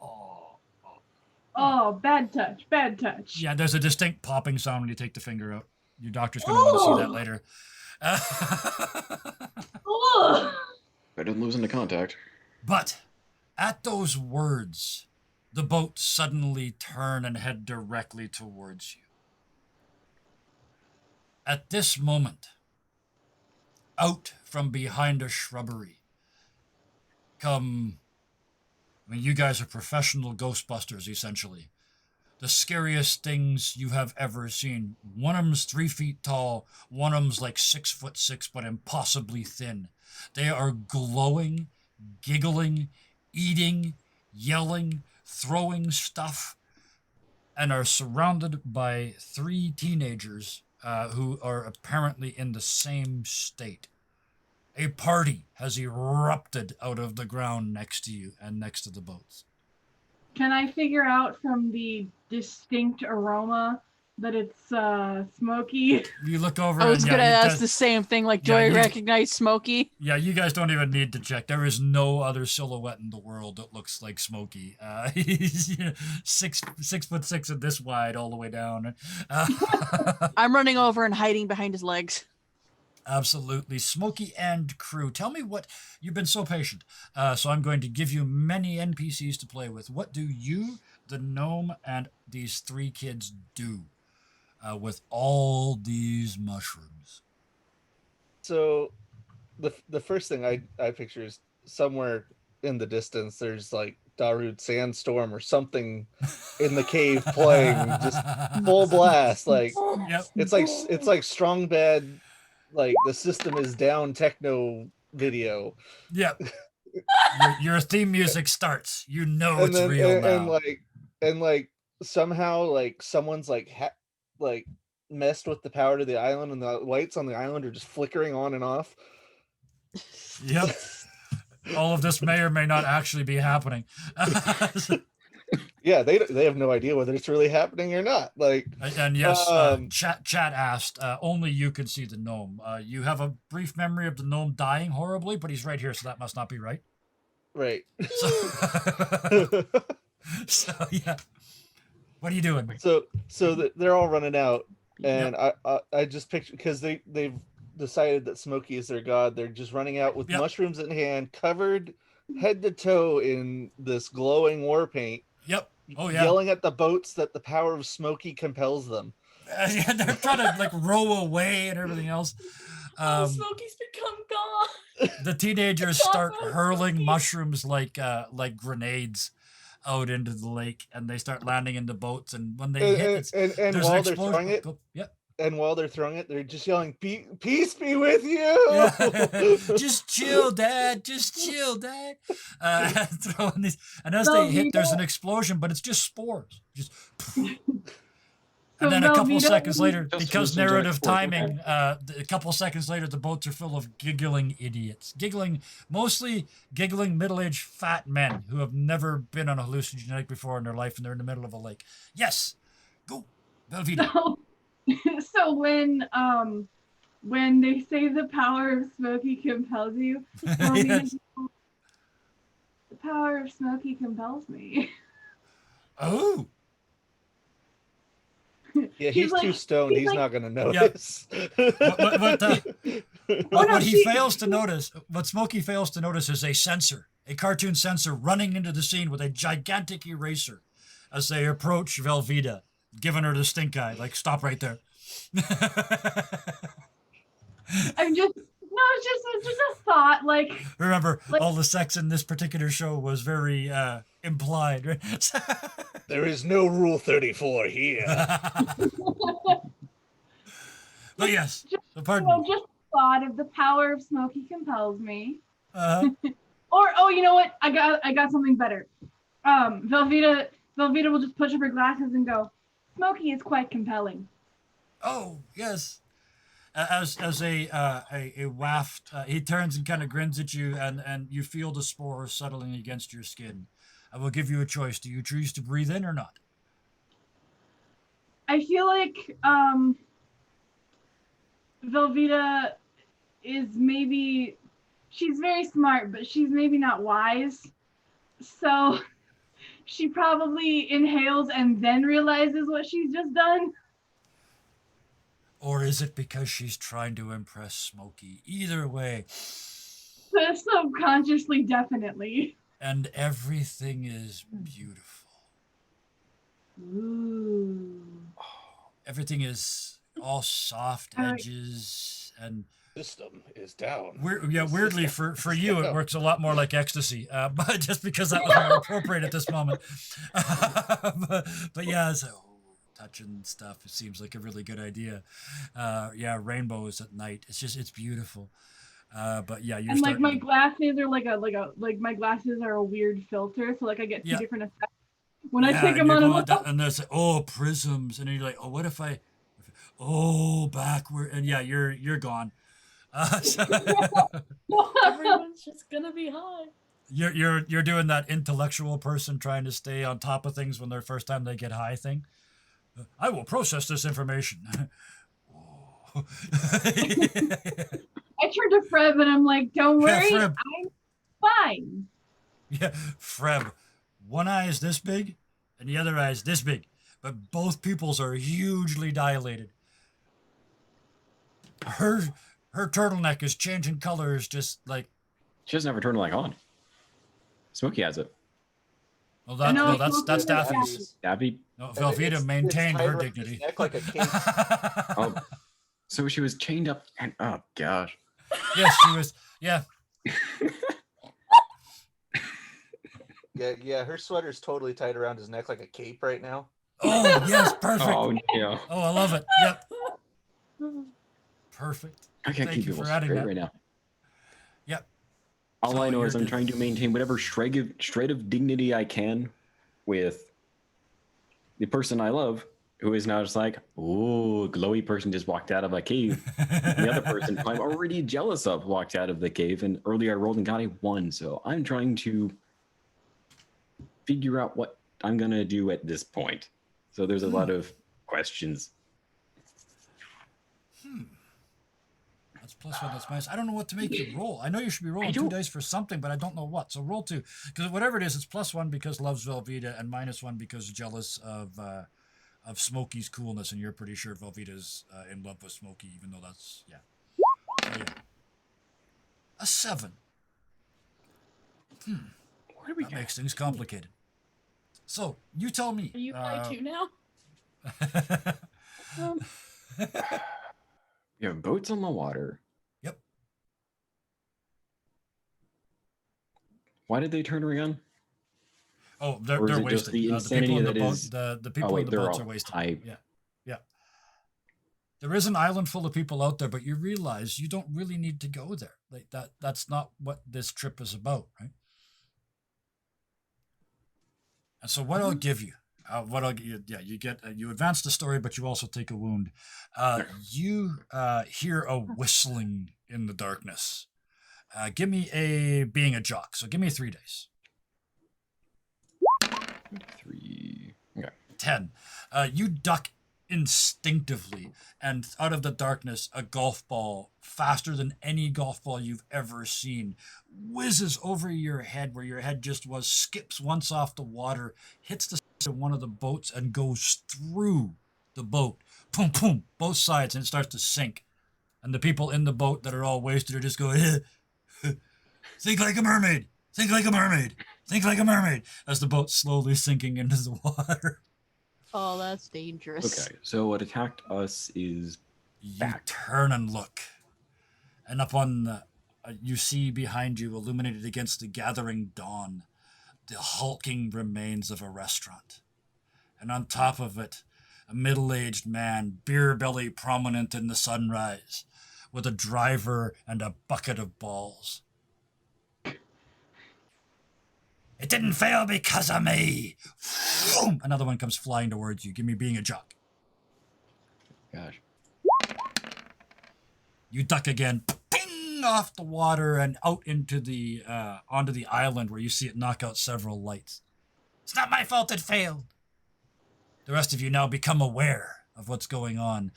Speaker 4: Oh, bad touch. Bad touch.
Speaker 1: Yeah, there's a distinct popping sound when you take the finger out. Your doctor's going to want to see that later.
Speaker 4: Oh.
Speaker 3: Better than losing the contact.
Speaker 1: But at those words, the boat suddenly turn and head directly towards you. At this moment, out from behind a shrubbery come, I mean, you guys are professional Ghostbusters, essentially. The scariest things you have ever seen. One of them's 3 feet tall. One of them's like 6'6", but impossibly thin. They are glowing, giggling, eating, yelling, throwing stuff, and are surrounded by 3 teenagers who are apparently in the same state. A party has erupted out of the ground next to you and next to the boats.
Speaker 4: Can I figure out from the distinct aroma that it's smoky?
Speaker 1: You look over
Speaker 6: I was
Speaker 1: and
Speaker 6: gonna
Speaker 1: you
Speaker 6: ask
Speaker 1: guys-
Speaker 6: the same thing. Like, do
Speaker 1: Yeah,
Speaker 6: I
Speaker 1: you-
Speaker 6: recognize Smokey?
Speaker 1: Yeah, you guys don't even need to check. There is no other silhouette in the world that looks like Smokey. He's 6'6" and this wide all the way down.
Speaker 6: I'm running over and hiding behind his legs.
Speaker 1: Absolutely. Smokey and crew. Tell me what you've been so patient. So I'm going to give you many NPCs to play with. What do you, the gnome, and these 3 kids do with all these mushrooms?
Speaker 5: So the first thing I picture is somewhere in the distance there's like Darude Sandstorm or something in the cave playing just full blast. Like
Speaker 1: Yep.
Speaker 5: it's like strong bad, like the system is down techno video.
Speaker 1: Yep. Your theme music starts. You know
Speaker 5: And
Speaker 1: it's
Speaker 5: then
Speaker 1: real now.
Speaker 5: and like somehow like someone's like like messed with the power to the island, and the lights on the island are just flickering on and off.
Speaker 1: Yep. All of this may or may not actually be happening.
Speaker 5: Yeah, they have no idea whether it's really happening or not. Like,
Speaker 1: And yes,
Speaker 5: Um,
Speaker 1: chat asked, only you can see the gnome. You have a brief memory of the gnome dying horribly, but he's right here, so that must not be right.
Speaker 5: right.
Speaker 1: So, so yeah. What are you doing?
Speaker 5: They're all running out, and I just picture, because they've decided that Smokey is their god. They're just running out with
Speaker 1: Yep.
Speaker 5: mushrooms in hand, covered head to toe in this glowing war paint,
Speaker 1: Yep. Oh yeah.
Speaker 5: yelling at the boats that the power of Smokey compels them.
Speaker 1: Yeah, they're trying to like row away and everything else.
Speaker 7: Smokey's become God.
Speaker 1: The teenagers
Speaker 7: It's all
Speaker 1: start
Speaker 7: about
Speaker 1: hurling
Speaker 7: Smokey.
Speaker 1: mushrooms like grenades out into the lake, and they start landing into boats. And when they hit, it's,
Speaker 5: And
Speaker 1: there's an
Speaker 5: while they're
Speaker 1: explosion.
Speaker 5: throwing it,
Speaker 1: Yep.
Speaker 5: and while they're throwing it, they're just yelling, "Peace be with you!"
Speaker 1: Yeah. Just chill, Dad. Just chill, Dad. Throwing these, and as they hit, there's an explosion, but it's just spores. Just. And then a couple of seconds later,
Speaker 3: Just
Speaker 1: because
Speaker 3: listen to an
Speaker 1: narrative
Speaker 3: explosion.
Speaker 1: timing, a couple of seconds later, the boats are full of giggling idiots. Mostly giggling middle-aged fat men who have never been on a hallucinogenic before in their life, and they're in the middle of a lake. Yes, go, Velveeta.
Speaker 4: So when they say the power of Smokey compels you,
Speaker 1: Yes.
Speaker 4: the power of Smokey compels me.
Speaker 1: Oh,
Speaker 5: Yeah,
Speaker 4: He's
Speaker 5: he's
Speaker 4: like-
Speaker 5: too stoned.
Speaker 4: he's
Speaker 5: He's
Speaker 4: like-
Speaker 5: not gonna notice.
Speaker 1: what he fails to notice, what Smokey fails to notice, is a sensor, a cartoon sensor running into the scene with a gigantic eraser as they approach Velveeta, giving her the stink eye, like, stop right there.
Speaker 4: It's just a thought. Like,
Speaker 1: Remember, all the sex in this particular show was very implied, right?
Speaker 5: There is no Rule 34 here.
Speaker 1: But yes, so pardon
Speaker 4: you know,
Speaker 1: me.
Speaker 4: just a thought of the power of Smokey compels me.
Speaker 1: Uh,
Speaker 4: Or you know what? I got something better. Velveeta will just push up her glasses and go, Smokey is quite compelling.
Speaker 1: oh yes. As a waft, he turns and kind of grins at you, and you feel the spores settling against your skin. I will give you a choice. Do you choose to breathe in or not?
Speaker 4: I feel like Velveeta is maybe, she's very smart, but she's maybe not wise. So she probably inhales and then realizes what she's just done.
Speaker 1: Or is it because she's trying to impress Smokey? Either way,
Speaker 4: Subconsciously, definitely.
Speaker 1: and everything is beautiful.
Speaker 4: Ooh.
Speaker 1: Everything is all soft
Speaker 4: All right.
Speaker 1: edges and
Speaker 5: System is down.
Speaker 1: weirdly for you it works a lot more like ecstasy, but just because that was more appropriate at this moment. but yeah, so touching stuff, it seems like a really good idea. Yeah, rainbows at night. It's beautiful. But yeah, you're
Speaker 4: And like
Speaker 1: starting
Speaker 4: my
Speaker 1: to-
Speaker 4: glasses are like my glasses are a weird filter, so like I get two
Speaker 1: Yeah.
Speaker 4: different effects when I
Speaker 1: Yeah,
Speaker 4: take
Speaker 1: and
Speaker 4: them
Speaker 1: you're
Speaker 4: on.
Speaker 1: going down, and there's like, oh, prisms, and then you're like, oh, what if I Oh, backward, and yeah, you're gone. So
Speaker 7: Everyone's just gonna be high.
Speaker 1: you're doing that intellectual person trying to stay on top of things when their first time they get high thing. I will process this information. Oh.
Speaker 4: I turned to Fred and I'm like, don't
Speaker 1: Yeah,
Speaker 4: worry,
Speaker 1: Freb.
Speaker 4: I'm fine.
Speaker 1: Yeah, Freb. One eye is this big, and the other eye is this big, but both pupils are hugely dilated. Her turtleneck is changing colors, just like.
Speaker 3: She doesn't have her turtleneck on. Smokey has it.
Speaker 1: Well,
Speaker 4: No,
Speaker 1: that's
Speaker 4: Smokey has
Speaker 1: Daphne's.
Speaker 3: Daffy.
Speaker 1: No,
Speaker 5: And
Speaker 1: Velveeta
Speaker 5: it's
Speaker 1: maintained
Speaker 5: tied
Speaker 1: her
Speaker 5: around his
Speaker 1: dignity.
Speaker 5: neck like a cape.
Speaker 3: Oh, so she was chained up, and oh gosh.
Speaker 1: Yes, she was. Yeah,
Speaker 5: Yeah, her sweater's totally tied around his neck like a cape right now.
Speaker 1: oh, yes, perfect.
Speaker 3: Oh no.
Speaker 1: Oh, I love it. Yep. Perfect.
Speaker 3: I can't
Speaker 1: Thank
Speaker 3: keep
Speaker 1: you
Speaker 3: people
Speaker 1: for adding
Speaker 3: straight
Speaker 1: that.
Speaker 3: right now.
Speaker 1: Yep.
Speaker 3: All
Speaker 1: So
Speaker 3: I know is
Speaker 1: you're
Speaker 3: I'm trying to maintain whatever shred of dignity I can with the person I love, who is now just like, oh, glowy person just walked out of a cave. The other person who I'm already jealous of walked out of the cave, and earlier I rolled and got a 1. So I'm trying to figure out what I'm gonna do at this point. So there's a lot of questions.
Speaker 1: That's +1. That's minus. I don't know what to make you roll. I know you should be rolling 2
Speaker 3: don't-
Speaker 1: dice for something, but I don't know what. So roll 2, because whatever it is, it's +1 because loves Velveeta and -1 because jealous of Smokey's coolness, and you're pretty sure Velveeta's in love with Smokey, even though that's yeah. So, yeah. A 7.
Speaker 3: What do we
Speaker 1: That
Speaker 3: got?
Speaker 1: makes things complicated. So you tell me.
Speaker 7: Are you high too now?
Speaker 3: We have boats on the water.
Speaker 1: Yep.
Speaker 3: Why did they turn around?
Speaker 1: Oh, they're
Speaker 3: Or is it
Speaker 1: wasted.
Speaker 3: just the
Speaker 1: The
Speaker 3: insanity
Speaker 1: people in the
Speaker 3: that
Speaker 1: boat,
Speaker 3: is-
Speaker 1: the people
Speaker 3: wait,
Speaker 1: in the
Speaker 3: they're
Speaker 1: boats
Speaker 3: all
Speaker 1: are wasted.
Speaker 3: high.
Speaker 1: Yeah. There is an island full of people out there, but you realize you don't really need to go there. Like that's not what this trip is about, right? And so what I'll give you, you get you advance the story, but you also take a wound. You hear a whistling in the darkness. Give me being a jock. So give me 3 days.
Speaker 3: 3. Okay.
Speaker 1: 10. You duck instinctively, and out of the darkness, a golf ball, faster than any golf ball you've ever seen, whizzes over your head where your head just was, skips once off the water, hits the side of one of the boats, and goes through the boat. Boom, boom, both sides, and it starts to sink. And the people in the boat that are all wasted are just going, think like a mermaid, think like a mermaid, think like a mermaid, as the boat's slowly sinking into the water.
Speaker 6: Oh, that's dangerous.
Speaker 3: Okay. So what attacked us is
Speaker 1: You
Speaker 3: back.
Speaker 1: turn and look, and up on the, you see behind you, illuminated against the gathering dawn, the hulking remains of a restaurant. And on top of it, a middle-aged man, beer belly prominent in the sunrise, with a driver and a bucket of balls. It didn't fail because of me. Vroom! Another one comes flying towards you. Give me being a jock.
Speaker 3: gosh.
Speaker 1: You duck again, ping, off the water and out into the onto the island where you see it knock out several lights. It's not my fault it failed. The rest of you now become aware of what's going on,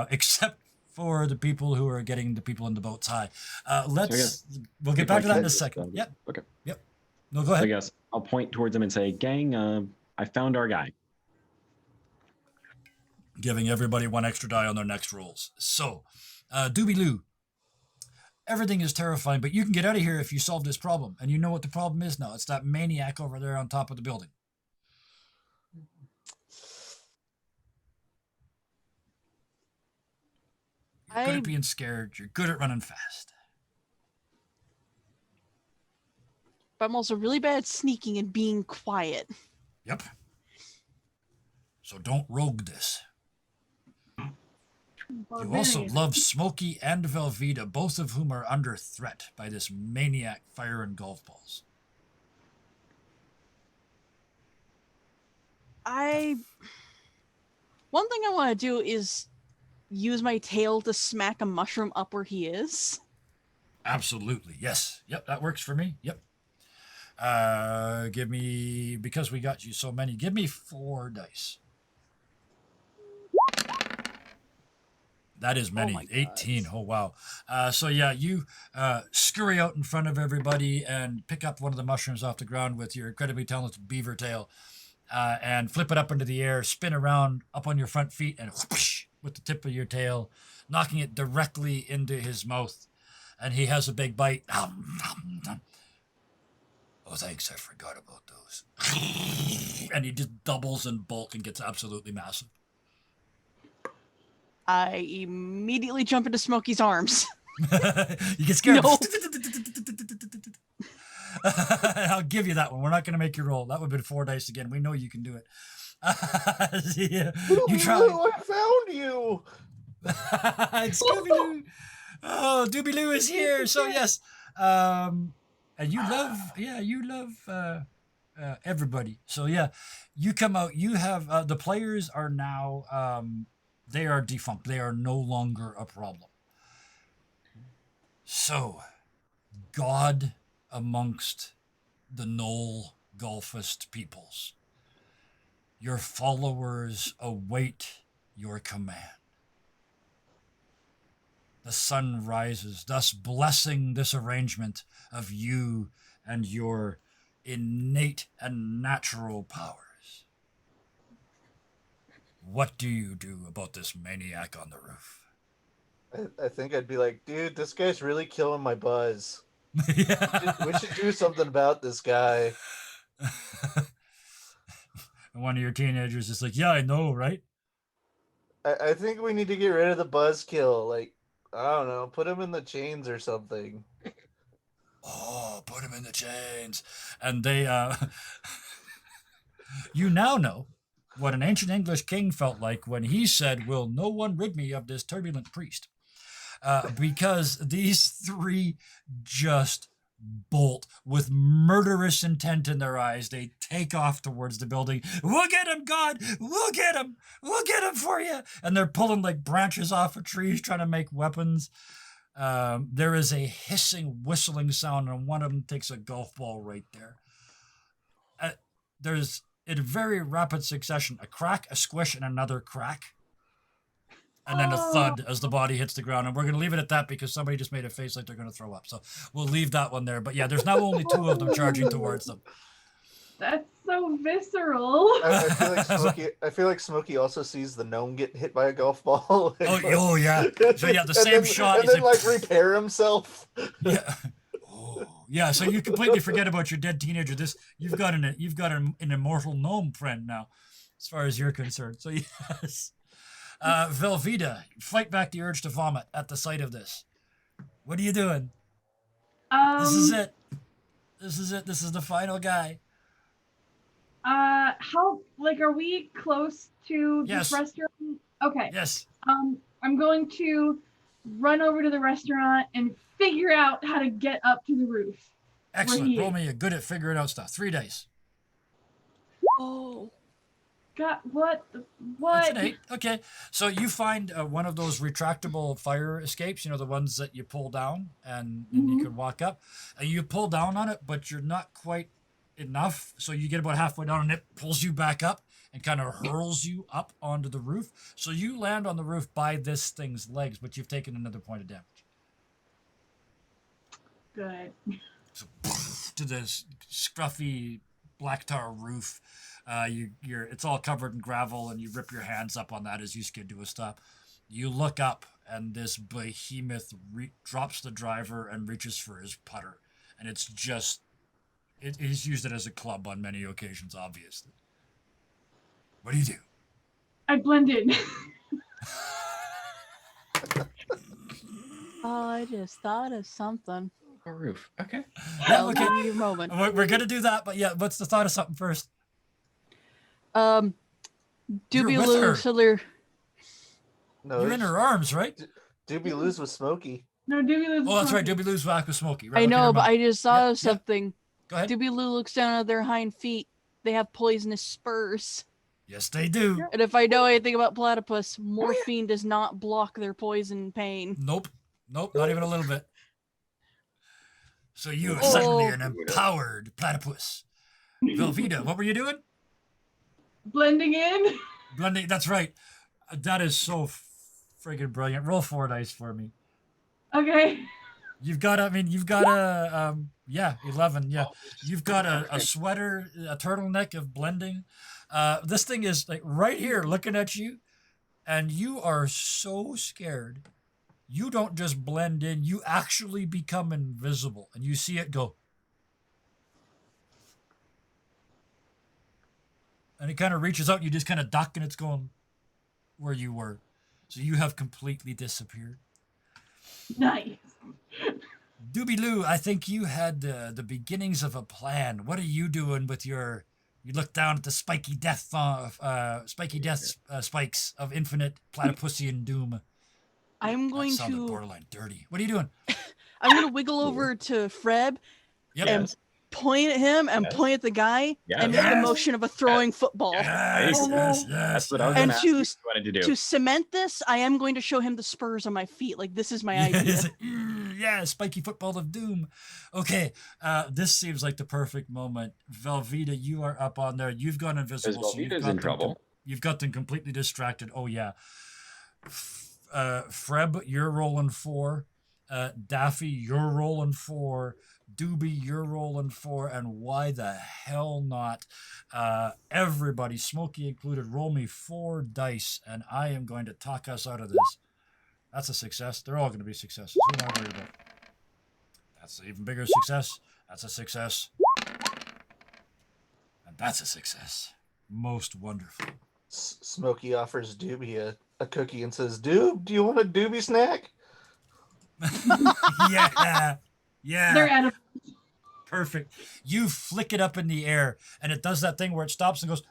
Speaker 1: except for the people who are getting the people in the boats high. We'll get back to that in a second. Yep.
Speaker 3: Okay.
Speaker 1: No, go
Speaker 3: So I
Speaker 1: ahead.
Speaker 3: guess I'll point towards them and say, "Gang, I found our guy."
Speaker 1: Giving everybody 1 extra die on their next rolls. So, Dooby Loo, everything is terrifying, but you can get out of here if you solve this problem. And you know what the problem is now. It's that maniac over there on top of the building. You're good at being scared. You're good at running fast.
Speaker 6: But I'm also really bad at sneaking and being quiet.
Speaker 1: Yep. So don't rogue this. You also love Smokey and Velveeta, both of whom are under threat by this maniac firing golf balls.
Speaker 6: One thing I want to do is use my tail to smack a mushroom up where he is?
Speaker 1: Absolutely. Yes. Yep. That works for me. Yep. Give me, because we got you so many, give me 4 dice. That is many.
Speaker 6: my
Speaker 1: 18.
Speaker 6: gods.
Speaker 1: Oh, wow. So yeah, you scurry out in front of everybody and pick up one of the mushrooms off the ground with your incredibly talented beaver tail, and flip it up into the air, spin around up on your front feet, and whoosh, with the tip of your tail, knocking it directly into his mouth. And he has a big bite. Nom, nom, nom. Oh, thanks. I forgot about those. And he just doubles in bulk and gets absolutely massive.
Speaker 6: I immediately jump into Smokey's arms.
Speaker 1: You get scared.
Speaker 6: No.
Speaker 1: I'll give you that one. We're not going to make you roll. That would have been 4 dice again. We know you can do it. Yeah, you try.
Speaker 5: I found you.
Speaker 1: It's Scooby Doo. Oh, Dooby Loo is here. So yes, and you love everybody. So yeah, you come out. You have the players are now they are defunct. They are no longer a problem. So, God amongst the Knoll Golfist peoples, your followers await your command. The sun rises, thus blessing this arrangement of you and your innate and natural powers. What do you do about this maniac on the roof?
Speaker 5: I think I'd be like, dude, this guy's really killing my buzz.
Speaker 1: Yeah.
Speaker 5: We should do something about this guy.
Speaker 1: And one of your teenagers is like, yeah, I know, right?
Speaker 5: I think we need to get rid of the buzzkill. Like, I don't know, put him in the chains or something.
Speaker 1: Oh, put him in the chains. And they, you now know what an ancient English king felt like when he said, will no one rid me of this turbulent priest? Because these 3 just bolt with murderous intent in their eyes. They take off towards the building. We'll get him, God! We'll get him! We'll get him for you! And they're pulling like branches off of trees trying to make weapons. There is a hissing, whistling sound, and one of them takes a golf ball right there. There's, in very rapid succession, a crack, a squish, and another crack. And then a thud as the body hits the ground. And we're going to leave it at that because somebody just made a face like they're going to throw up. So we'll leave that one there. But yeah, there's now only 2 of them charging towards them.
Speaker 4: That's so visceral.
Speaker 5: I feel like Smokey also sees the gnome get hit by a golf ball.
Speaker 1: Oh, yeah. So yeah, the
Speaker 5: and
Speaker 1: same
Speaker 5: then,
Speaker 1: shot.
Speaker 5: And then like repair himself.
Speaker 1: Yeah. Oh, yeah. So you completely forget about your dead teenager. You've got an immortal gnome friend now, as far as you're concerned. So yes. Velveeta, fight back the urge to vomit at the sight of this. What are you doing? This is it. This is the final guy.
Speaker 4: How, like, are we close to
Speaker 1: Yes.
Speaker 4: this restaurant? Okay.
Speaker 1: Yes.
Speaker 4: I'm going to run over to the restaurant and figure out how to get up to the roof.
Speaker 1: Excellent. Roll me a good at figuring out stuff. 3 dice.
Speaker 6: Oh.
Speaker 4: God, what?
Speaker 1: That's an 8. Okay. So you find one of those retractable fire escapes, the ones that you pull down and you can walk up. And you pull down on it, but you're not quite enough. So you get about halfway down and it pulls you back up and kind of hurls you up onto the roof. So you land on the roof by this thing's legs, but you've taken another point of damage.
Speaker 4: Good.
Speaker 1: So to this scruffy black tar roof. It's all covered in gravel, and you rip your hands up on that as you skid to a stop. You look up, and this behemoth drops the driver and reaches for his putter, and it's just he's used it as a club on many occasions, obviously. What do you do?
Speaker 4: I blend in.
Speaker 6: Oh, I just thought of something.
Speaker 3: A roof. Okay.
Speaker 1: Yeah,
Speaker 6: I'll
Speaker 1: okay.
Speaker 6: give you a moment.
Speaker 1: We're gonna do that, but yeah, what's the thought of something first?
Speaker 6: Dooby
Speaker 1: with
Speaker 6: Loo,
Speaker 1: her.
Speaker 6: so they're
Speaker 5: No,
Speaker 1: You're in her arms, right?
Speaker 5: Doobie Lose with Smokey.
Speaker 4: No, Dooby lives.
Speaker 1: Oh, that's right. Doobie Loo's back with Smokey. Right?
Speaker 6: I
Speaker 1: Okay,
Speaker 6: know,
Speaker 1: never
Speaker 6: but
Speaker 1: mind.
Speaker 6: I just thought
Speaker 1: Yeah,
Speaker 6: of something.
Speaker 1: Go ahead.
Speaker 6: Dooby Loo looks down at their hind feet. They have poisonous spurs.
Speaker 1: Yes, they do.
Speaker 6: And if I know anything about platypus, morphine does not block their poison pain.
Speaker 1: Nope. Nope, not even a little bit. So you are
Speaker 3: Oh.
Speaker 1: suddenly an empowered platypus. Velveeta, what were you doing?
Speaker 4: Blending in.
Speaker 1: Blending. That's right. That is so friggin' brilliant. Roll 4 dice for me.
Speaker 4: Okay.
Speaker 1: You've got, I mean, you've got a, 11, yeah. You've got a sweater, a turtleneck of blending. This thing is like right here looking at you, and you are so scared. You don't just blend in, you actually become invisible, and you see it go. And it kind of reaches out, and you just kind of duck, and it's going where you were. So you have completely disappeared.
Speaker 4: Nice.
Speaker 1: Dooby Loo, I think you had the beginnings of a plan. What are you doing with your? You look down at the spiky death spikes of infinite platypusian doom.
Speaker 6: I'm going
Speaker 1: That sounded
Speaker 6: to
Speaker 1: borderline dirty. What are you doing?
Speaker 6: I'm going to wiggle over to Freb
Speaker 1: Yep.
Speaker 6: and point at him and
Speaker 3: Yes.
Speaker 6: point at the guy
Speaker 3: Yes.
Speaker 6: and make the
Speaker 1: Yes.
Speaker 6: motion of a throwing football.
Speaker 1: Yes, yes, yes.
Speaker 3: That's what I was
Speaker 6: And
Speaker 3: going to ask
Speaker 6: to-
Speaker 3: you what you wanted to do.
Speaker 6: To cement this, I am going to show him the spurs on my feet. Like, this is my idea.
Speaker 1: Yes. Yeah, spiky football of doom. Okay, this seems like the perfect moment. Velveeta, you are up on there. You've gone
Speaker 3: Because
Speaker 1: invisible. So you've
Speaker 3: Velveeta's
Speaker 1: got
Speaker 3: in
Speaker 1: them
Speaker 3: trouble.
Speaker 1: You've got them completely distracted. Oh, yeah. Freb, you're rolling 4. Daffy, you're rolling 4. Dooby, you're rolling 4. And why the hell not? Everybody, Smokey included, roll me 4 dice, and I am going to talk us out of this. That's a success. They're all going to be successes. Who am I worried about? That's an even bigger success. That's a success. And that's a success. Most wonderful.
Speaker 5: Smokey offers Dooby a cookie and says, "Doob, do you want a Dooby snack?"
Speaker 1: Yeah.
Speaker 4: They're
Speaker 1: Yeah.
Speaker 4: at a
Speaker 1: Perfect. You flick it up in the air, and it does that thing where it stops and goes,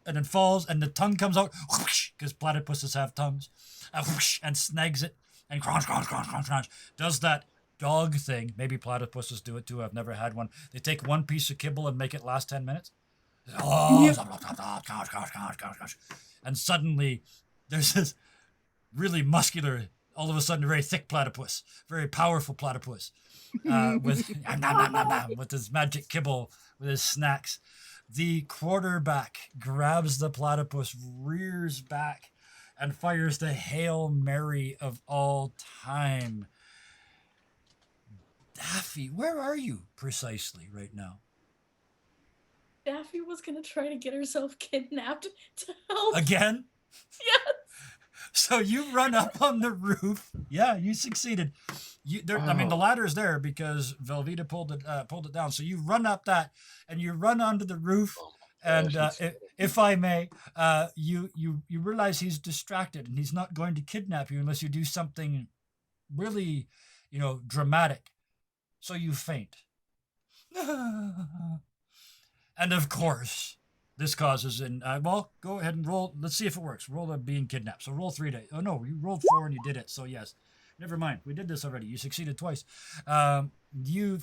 Speaker 1: and then falls, and the tongue comes out, because platypuses have tongues, and snags it, and crunch, crunch, crunch, crunch, crunch. Does that dog thing. Maybe platypuses do it too. I've never had one. They take one piece of kibble and make it last 10 minutes. Oh, and suddenly there's this really muscular, all of a sudden very thick platypus, very powerful platypus, with his magic kibble, with his snacks. The quarterback grabs the platypus, rears back, and fires the Hail Mary of all time. Daffy, where are you precisely right now?
Speaker 7: Daffy was gonna try to get herself kidnapped to help.
Speaker 1: Again?
Speaker 7: Yes.
Speaker 1: So you run up on the roof. Yeah, you succeeded. I mean, the ladder's there because Velveeta pulled it down. So you run up that, and you run onto the roof. And if I may, you realize he's distracted, and he's not going to kidnap you unless you do something really, dramatic. So you faint. And of course, this causes well, go ahead and roll. Let's see if it works. Roll a being kidnapped. So roll 3 dice. Oh no, you rolled 4 and you did it. So yes, never mind. We did this already. You succeeded twice. You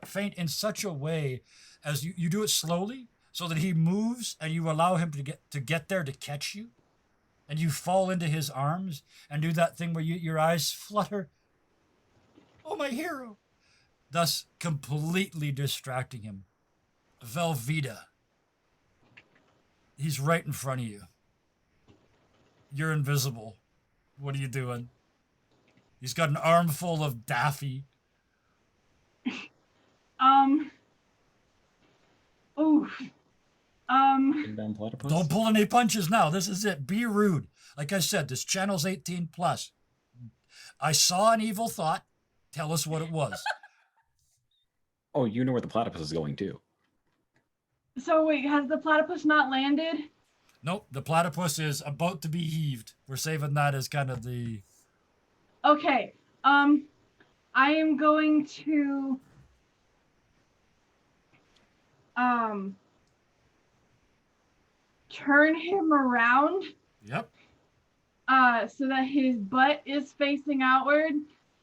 Speaker 1: faint in such a way as you do it slowly, so that he moves and you allow him to get there to catch you, and you fall into his arms and do that thing where your eyes flutter. Oh, my hero! Thus completely distracting him. Velveeta. He's right in front of you. You're invisible. What are you doing? He's got an armful of Daffy. Don't pull any punches now. This is it. Be rude. Like I said, this channel's 18 plus. I saw an evil thought. Tell us what it was.
Speaker 3: Oh, you know where the platypus is going too.
Speaker 4: So wait, has the platypus not landed?
Speaker 1: Nope, the platypus is about to be heaved. We're saving that as kind of the...
Speaker 4: Okay. I am going to turn him around.
Speaker 1: Yep.
Speaker 4: So that his butt is facing outward.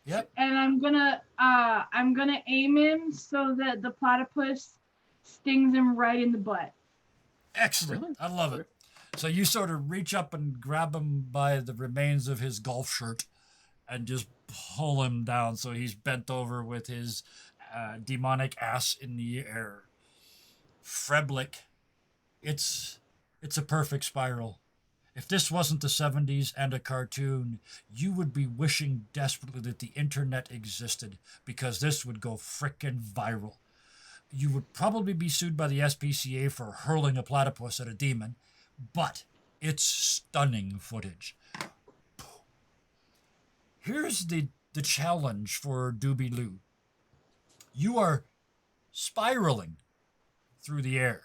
Speaker 1: Yep.
Speaker 4: And I'm gonna aim him so that the platypus stings him right in the butt.
Speaker 1: Excellent.
Speaker 3: Really?
Speaker 1: I love it. So you sort of reach up and grab him by the remains of his golf shirt and just pull him down so he's bent over with his demonic ass in the air. Freblick, it's a perfect spiral. If this wasn't the 70s and a cartoon, you would be wishing desperately that the internet existed because this would go frickin' viral. You would probably be sued by the SPCA for hurling a platypus at a demon, but it's stunning footage. Here's the challenge for Dooby Loo. You are spiraling through the air.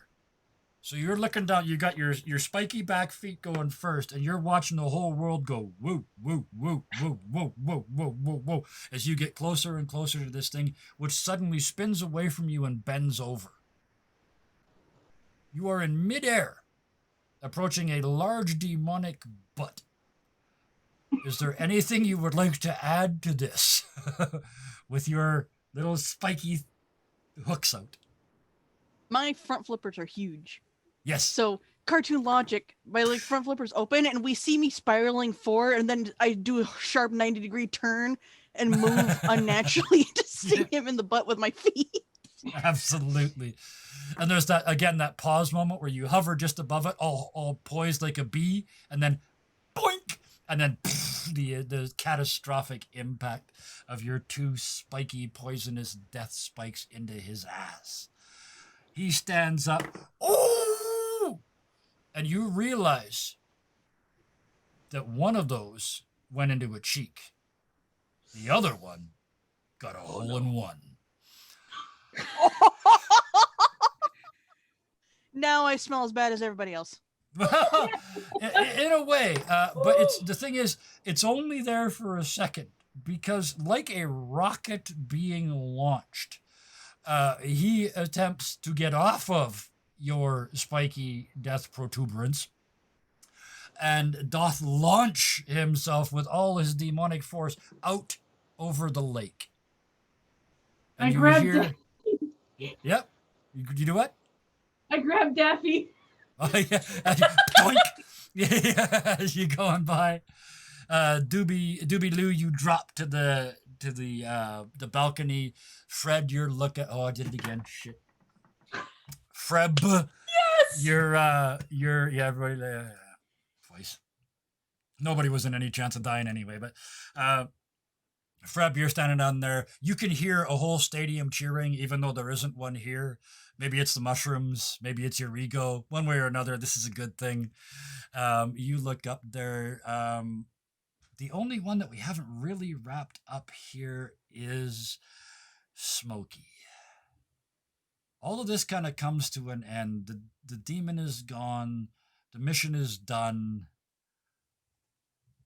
Speaker 1: So you're looking down, you got your spiky back feet going first, and you're watching the whole world go woo, woo, woo, woo, woo, woo, woo, woo, woo, as you get closer and closer to this thing, which suddenly spins away from you and bends over. You are in midair, approaching a large demonic butt. Is there anything you would like to add to this with your little spiky hooks out?
Speaker 6: My front flippers are huge.
Speaker 1: Yes.
Speaker 6: So cartoon logic, my like front flippers open and we see me spiraling forward, and then I do a sharp 90-degree turn and move unnaturally to sting him in the butt with my feet.
Speaker 1: Absolutely. And there's that, again, that pause moment where you hover just above it, all poised like a bee, and then boink, and then the catastrophic impact of your two spiky, poisonous death spikes into his ass. He stands up, oh, and you realize that one of those went into a cheek. The other one got a hole in one.
Speaker 6: Now I smell as bad as everybody else.
Speaker 1: In a way, but the thing is, it's only there for a second because, like a rocket being launched, he attempts to get off of your spiky death protuberance and doth launch himself with all his demonic force out over the lake. And
Speaker 4: I
Speaker 1: you
Speaker 4: grabbed
Speaker 1: hear, yep. You do what?
Speaker 4: I grabbed Daffy.
Speaker 1: Oh, yeah. Boink. Yeah, as you going by, Dooby Loo, you drop to the balcony. Fred, you're looking. Oh, I did it again. Shit. Freb.
Speaker 7: Yes.
Speaker 1: You're yeah. Everybody. Twice. Nobody was in any chance of dying anyway, but Freb, you're standing down there. You can hear a whole stadium cheering, even though there isn't one here. Maybe it's the mushrooms. Maybe it's your ego. One way or another, this is a good thing. You look up there. The only one that we haven't really wrapped up here is Smokey. All of this kind of comes to an end. The demon is gone. The mission is done.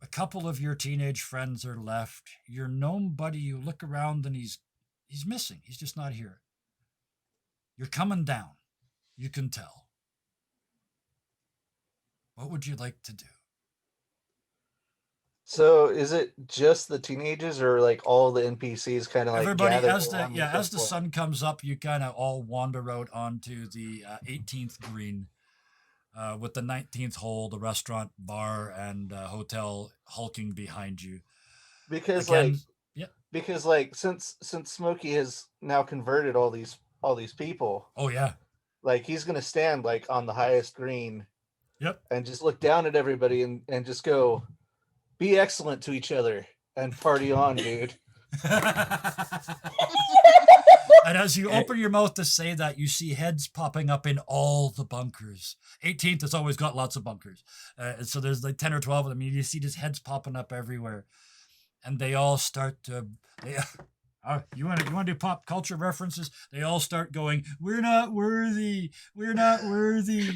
Speaker 1: A couple of your teenage friends are left. Your gnome buddy, you look around and he's missing. He's just not here. You're coming down. You can tell. What would you like to do?
Speaker 5: So is it just the teenagers or like all the NPCs kind of like
Speaker 1: Everybody,
Speaker 5: gather
Speaker 1: as
Speaker 5: around
Speaker 1: the
Speaker 5: point?
Speaker 1: sun comes up, you kind of all wander out onto the 18th green with the 19th hole, the restaurant, bar, and hotel hulking behind you.
Speaker 5: Because
Speaker 1: Again,
Speaker 5: because since Smokey has now converted all these people,
Speaker 1: oh yeah,
Speaker 5: like he's gonna stand like on the highest green,
Speaker 1: yep,
Speaker 5: and just look down at everybody and just go, be excellent to each other and party on, dude.
Speaker 1: And as you open your mouth to say that, you see heads popping up in all the bunkers. 18th has always got lots of bunkers. So there's like 10 or 12 of them. You see these heads popping up everywhere. And they all start to... you want to do pop culture references? They all start going, we're not worthy. We're not worthy.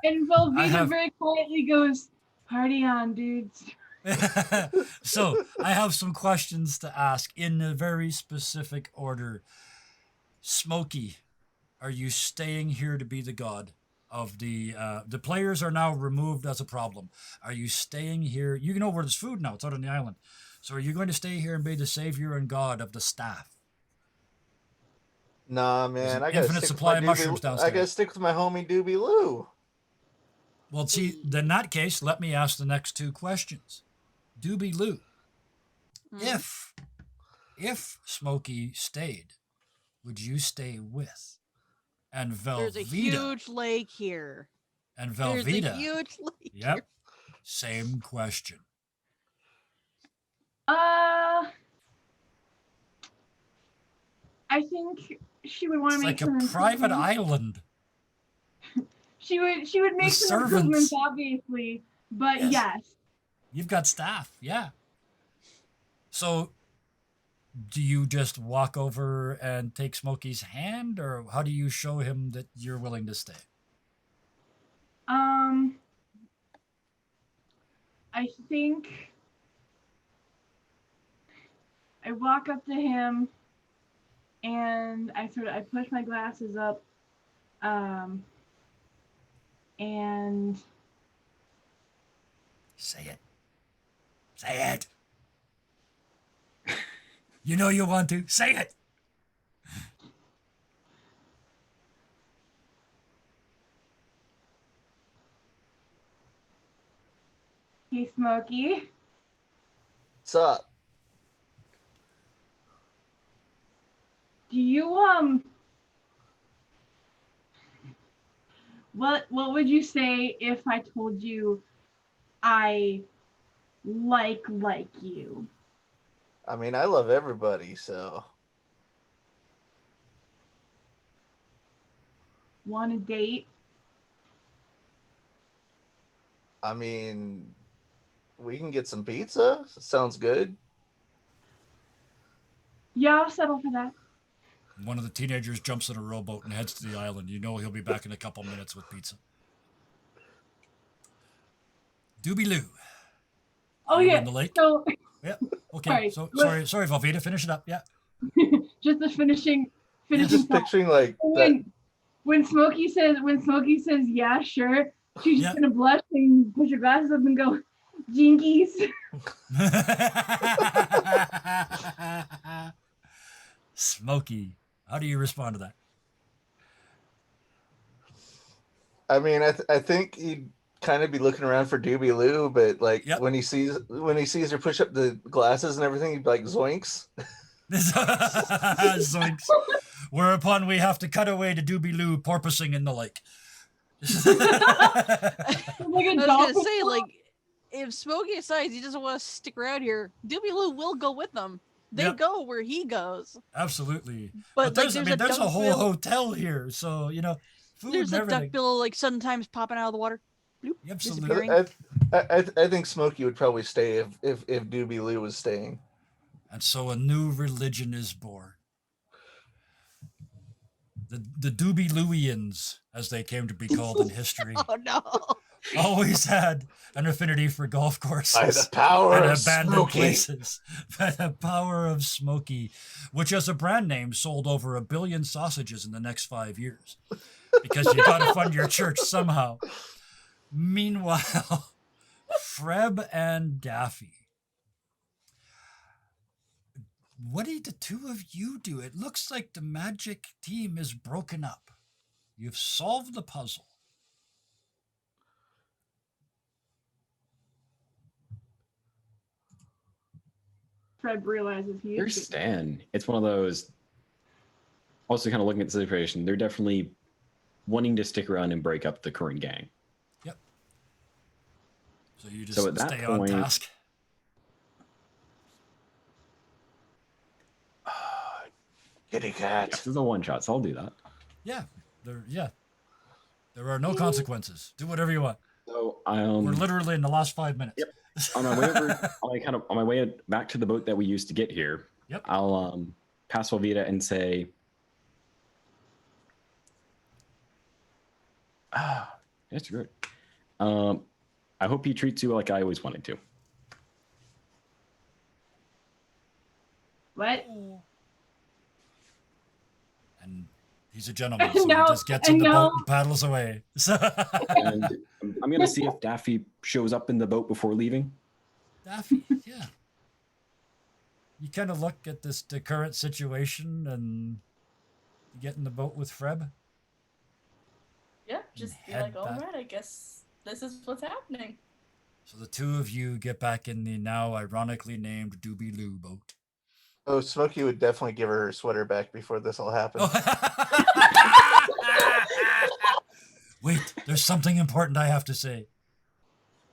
Speaker 4: And Velveeta very quietly goes, party on, dudes.
Speaker 1: So I have some questions to ask in a very specific order. Smokey, are you staying here to be the god of the players are now removed as a problem? Are you staying here? You know where there's food now. It's out on the island. So are you going to stay here and be the savior and god of the staff?
Speaker 5: Nah,
Speaker 1: There's
Speaker 5: man,
Speaker 1: an
Speaker 5: I gotta
Speaker 1: infinite
Speaker 5: stick with
Speaker 1: supply
Speaker 5: my
Speaker 1: of mushrooms
Speaker 5: I gotta
Speaker 1: downstairs.
Speaker 5: stick with my homie Dooby Loo.
Speaker 1: Well, see, in that case, let me ask the next two questions. Dooby Loo,
Speaker 6: Mm.
Speaker 1: if Smokey stayed, would you stay with? And
Speaker 6: There's a
Speaker 1: Velveeta,
Speaker 6: huge lake here.
Speaker 1: and
Speaker 6: There's a
Speaker 1: Velveeta,
Speaker 6: huge lake
Speaker 1: yep,
Speaker 6: here.
Speaker 1: same question.
Speaker 4: I think she would want
Speaker 1: It's
Speaker 4: to make
Speaker 1: like a
Speaker 4: some
Speaker 1: private
Speaker 4: improvements.
Speaker 1: island.
Speaker 4: She would make some
Speaker 1: servants.
Speaker 4: improvements, obviously, but
Speaker 1: Yes.
Speaker 4: yes.
Speaker 1: You've got staff, yeah. So, do you just walk over and take Smokey's hand, or how do you show him that you're willing to stay?
Speaker 4: I think I walk up to him and I push my glasses up, and
Speaker 1: Say it. Say it. You know you want to. Say it.
Speaker 4: hey, Smokey,
Speaker 5: What's up?
Speaker 4: do you what would you say if I told you I like you?
Speaker 5: I mean, I love everybody, so
Speaker 4: Want a date?
Speaker 5: I mean, we can get some pizza. Sounds good.
Speaker 4: Yeah, I'll settle for that.
Speaker 1: One of the teenagers jumps in a rowboat and heads to the island. You know he'll be back in a couple minutes with pizza. Dooby Loo.
Speaker 4: Oh
Speaker 1: You
Speaker 4: yeah.
Speaker 1: in the lake?
Speaker 4: So
Speaker 1: Yeah. Okay. Sorry, Velveeta. Finish it up. Yeah.
Speaker 4: just the finishing
Speaker 5: Just
Speaker 4: thought.
Speaker 5: picturing like that.
Speaker 4: When Smokey says yeah, sure, she's just
Speaker 1: Yeah.
Speaker 4: gonna blush and push her glasses up and go, jinkies.
Speaker 1: Smokey, how do you respond to that?
Speaker 5: I mean, I think he'd kind of be looking around for Dooby Loo, but like
Speaker 1: Yep.
Speaker 5: when he sees her push up the glasses and everything, he'd be like zoinks.
Speaker 1: Zoinks. Whereupon we have to cut away to Dooby Loo porpoising in the lake.
Speaker 4: Like a
Speaker 6: I was
Speaker 4: dolphin.
Speaker 6: gonna say, like, if Smokey decides he doesn't want to stick around here, Dooby Loo will go with them. They
Speaker 1: Yep.
Speaker 6: go where he goes.
Speaker 1: Absolutely.
Speaker 6: But like,
Speaker 1: there's
Speaker 6: there's
Speaker 1: a whole
Speaker 6: duckbill-
Speaker 1: hotel here, so food
Speaker 6: There's
Speaker 1: and
Speaker 6: a
Speaker 1: everything.
Speaker 6: duckbill like sometimes popping out of the water. Bloop,
Speaker 1: Absolutely.
Speaker 6: disappearing.
Speaker 5: I think Smokey would probably stay if Dooby Loo was staying.
Speaker 1: And so a new religion is born. The Dooby Looians, as they came to be called in history,
Speaker 6: Oh no!
Speaker 1: always had an affinity for golf courses.
Speaker 5: By the power
Speaker 1: and
Speaker 5: of
Speaker 1: abandoned
Speaker 5: Smokey.
Speaker 1: places. By the power of Smokey, which as a brand name sold over 1 billion sausages in the next 5 years. Because you got to fund your church somehow. Meanwhile, Freb and Daffy. What did the two of you do? It looks like the magic team is broken up. You've solved the puzzle.
Speaker 4: Fred realizes he
Speaker 3: There's
Speaker 4: is.
Speaker 3: Stan. It's one of those. Also, kind of looking at the situation, they're definitely wanting to stick around and break up the current gang.
Speaker 1: Yep. So you just
Speaker 3: So at that
Speaker 1: stay on
Speaker 3: point-
Speaker 1: task.
Speaker 5: Kitty
Speaker 3: Yeah,
Speaker 5: cat.
Speaker 3: this is a one shot, so I'll do that.
Speaker 1: Yeah. There are no consequences. Do whatever you want.
Speaker 3: So
Speaker 1: We're literally in the last 5 minutes.
Speaker 3: Yep. on my way over, on my way back to the boat that we used to get here.
Speaker 1: Yep.
Speaker 3: I'll pass Velveeta and say, that's good. I hope he treats you like I always wanted to.
Speaker 4: What?
Speaker 1: And he's a gentleman, so
Speaker 4: No,
Speaker 1: he just gets in the
Speaker 4: no.
Speaker 1: boat and paddles away.
Speaker 3: And I'm gonna see if Daffy shows up in the boat before leaving.
Speaker 1: Daffy, yeah. You kind of look at the current situation, and You get in the boat with Freb?
Speaker 7: Yeah, just be
Speaker 1: head
Speaker 7: like, all
Speaker 1: back.
Speaker 7: right, I guess this is what's happening.
Speaker 1: So the two of you get back in the now ironically named Dooby Loo boat.
Speaker 5: Oh, Smokey would definitely give her sweater back before this all happened.
Speaker 1: Oh. Wait, there's something important I have to say.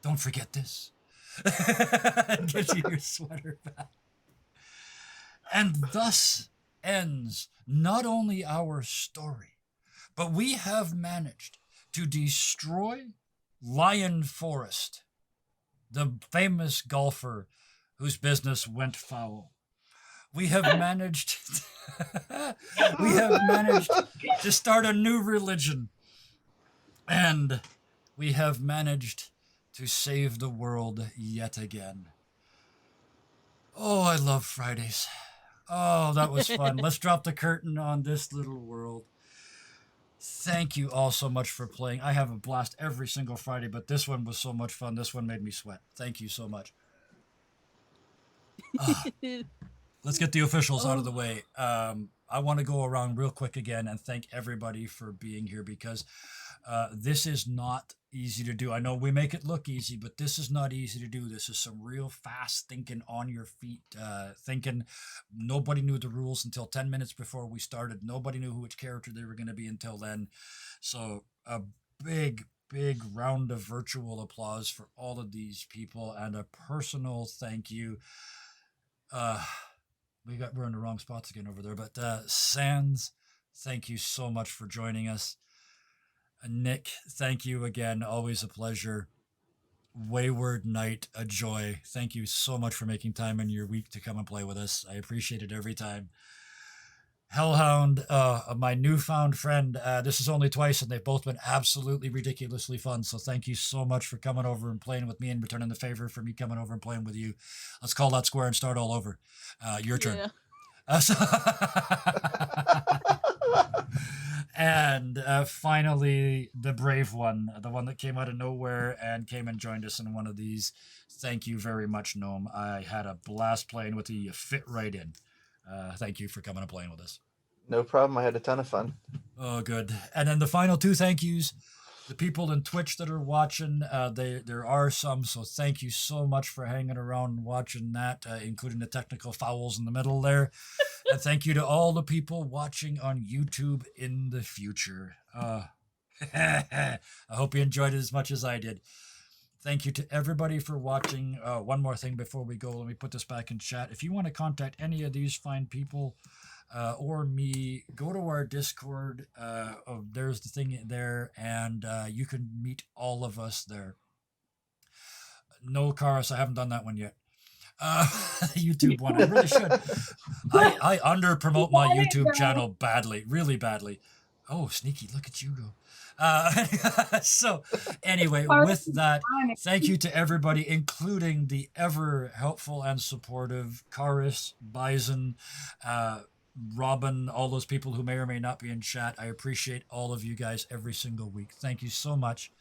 Speaker 1: Don't forget this. Gives you your sweater back. And thus ends not only our story, but we have managed to destroy Lion Forest, the famous golfer whose business went foul. We have managed to start a new religion, and we have managed to save the world yet again. Oh, I love Fridays. Oh, that was fun. Let's drop the curtain on this little world. Thank you all so much for playing. I have a blast every single Friday, but this one was so much fun. This one made me sweat. Thank you so much. Let's get the officials out of the way. I want to go around real quick again and thank everybody for being here, because this is not easy to do. I know we make it look easy, but this is not easy to do. This is some real fast thinking, on your feet thinking. Nobody knew the rules until 10 minutes before we started. Nobody knew which character they were going to be until then. So a big round of virtual applause for all of these people, and a personal thank you. We're in the wrong spots again over there, but Sans, thank you so much for joining us. Nick, thank you again. Always a pleasure. Wayward Knight, a joy. Thank you so much for making time in your week to come and play with us. I appreciate it every time. Hellhound, my newfound friend. This is only twice, and they've both been absolutely ridiculously fun. So thank you so much for coming over and playing with me, and returning the favor for me coming over and playing with you. Let's call that square and start all over. Your turn.
Speaker 6: Yeah.
Speaker 1: And finally, the brave one, the one that came out of nowhere and came and joined us in one of these. Thank you very much, Gnome. I had a blast playing with you. You fit right in. Thank you for coming and playing with us.
Speaker 5: No problem. I had a ton of fun.
Speaker 1: Oh, good. And then the final two thank yous. The people in Twitch that are watching, there are some, so thank you so much for hanging around and watching that, including the technical fouls in the middle there. And thank you to all the people watching on YouTube in the future. I hope you enjoyed it as much as I did. Thank you to everybody for watching. One more thing before we go, let me put this back in chat. If you want to contact any of these fine people, or me, go to our Discord. There's the thing there, and you can meet all of us there. No, Karis, I haven't done that one yet. YouTube one, I really should. I under promote my YouTube channel badly, really badly. Oh, sneaky! Look at you go. So anyway, with that, thank you to everybody, including the ever helpful and supportive Karis, Bison, Robin, all those people who may or may not be in chat. I appreciate all of you guys every single week. Thank you so much.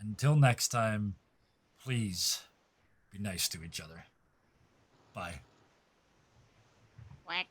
Speaker 1: Until next time, please be nice to each other. Bye.
Speaker 6: Whack.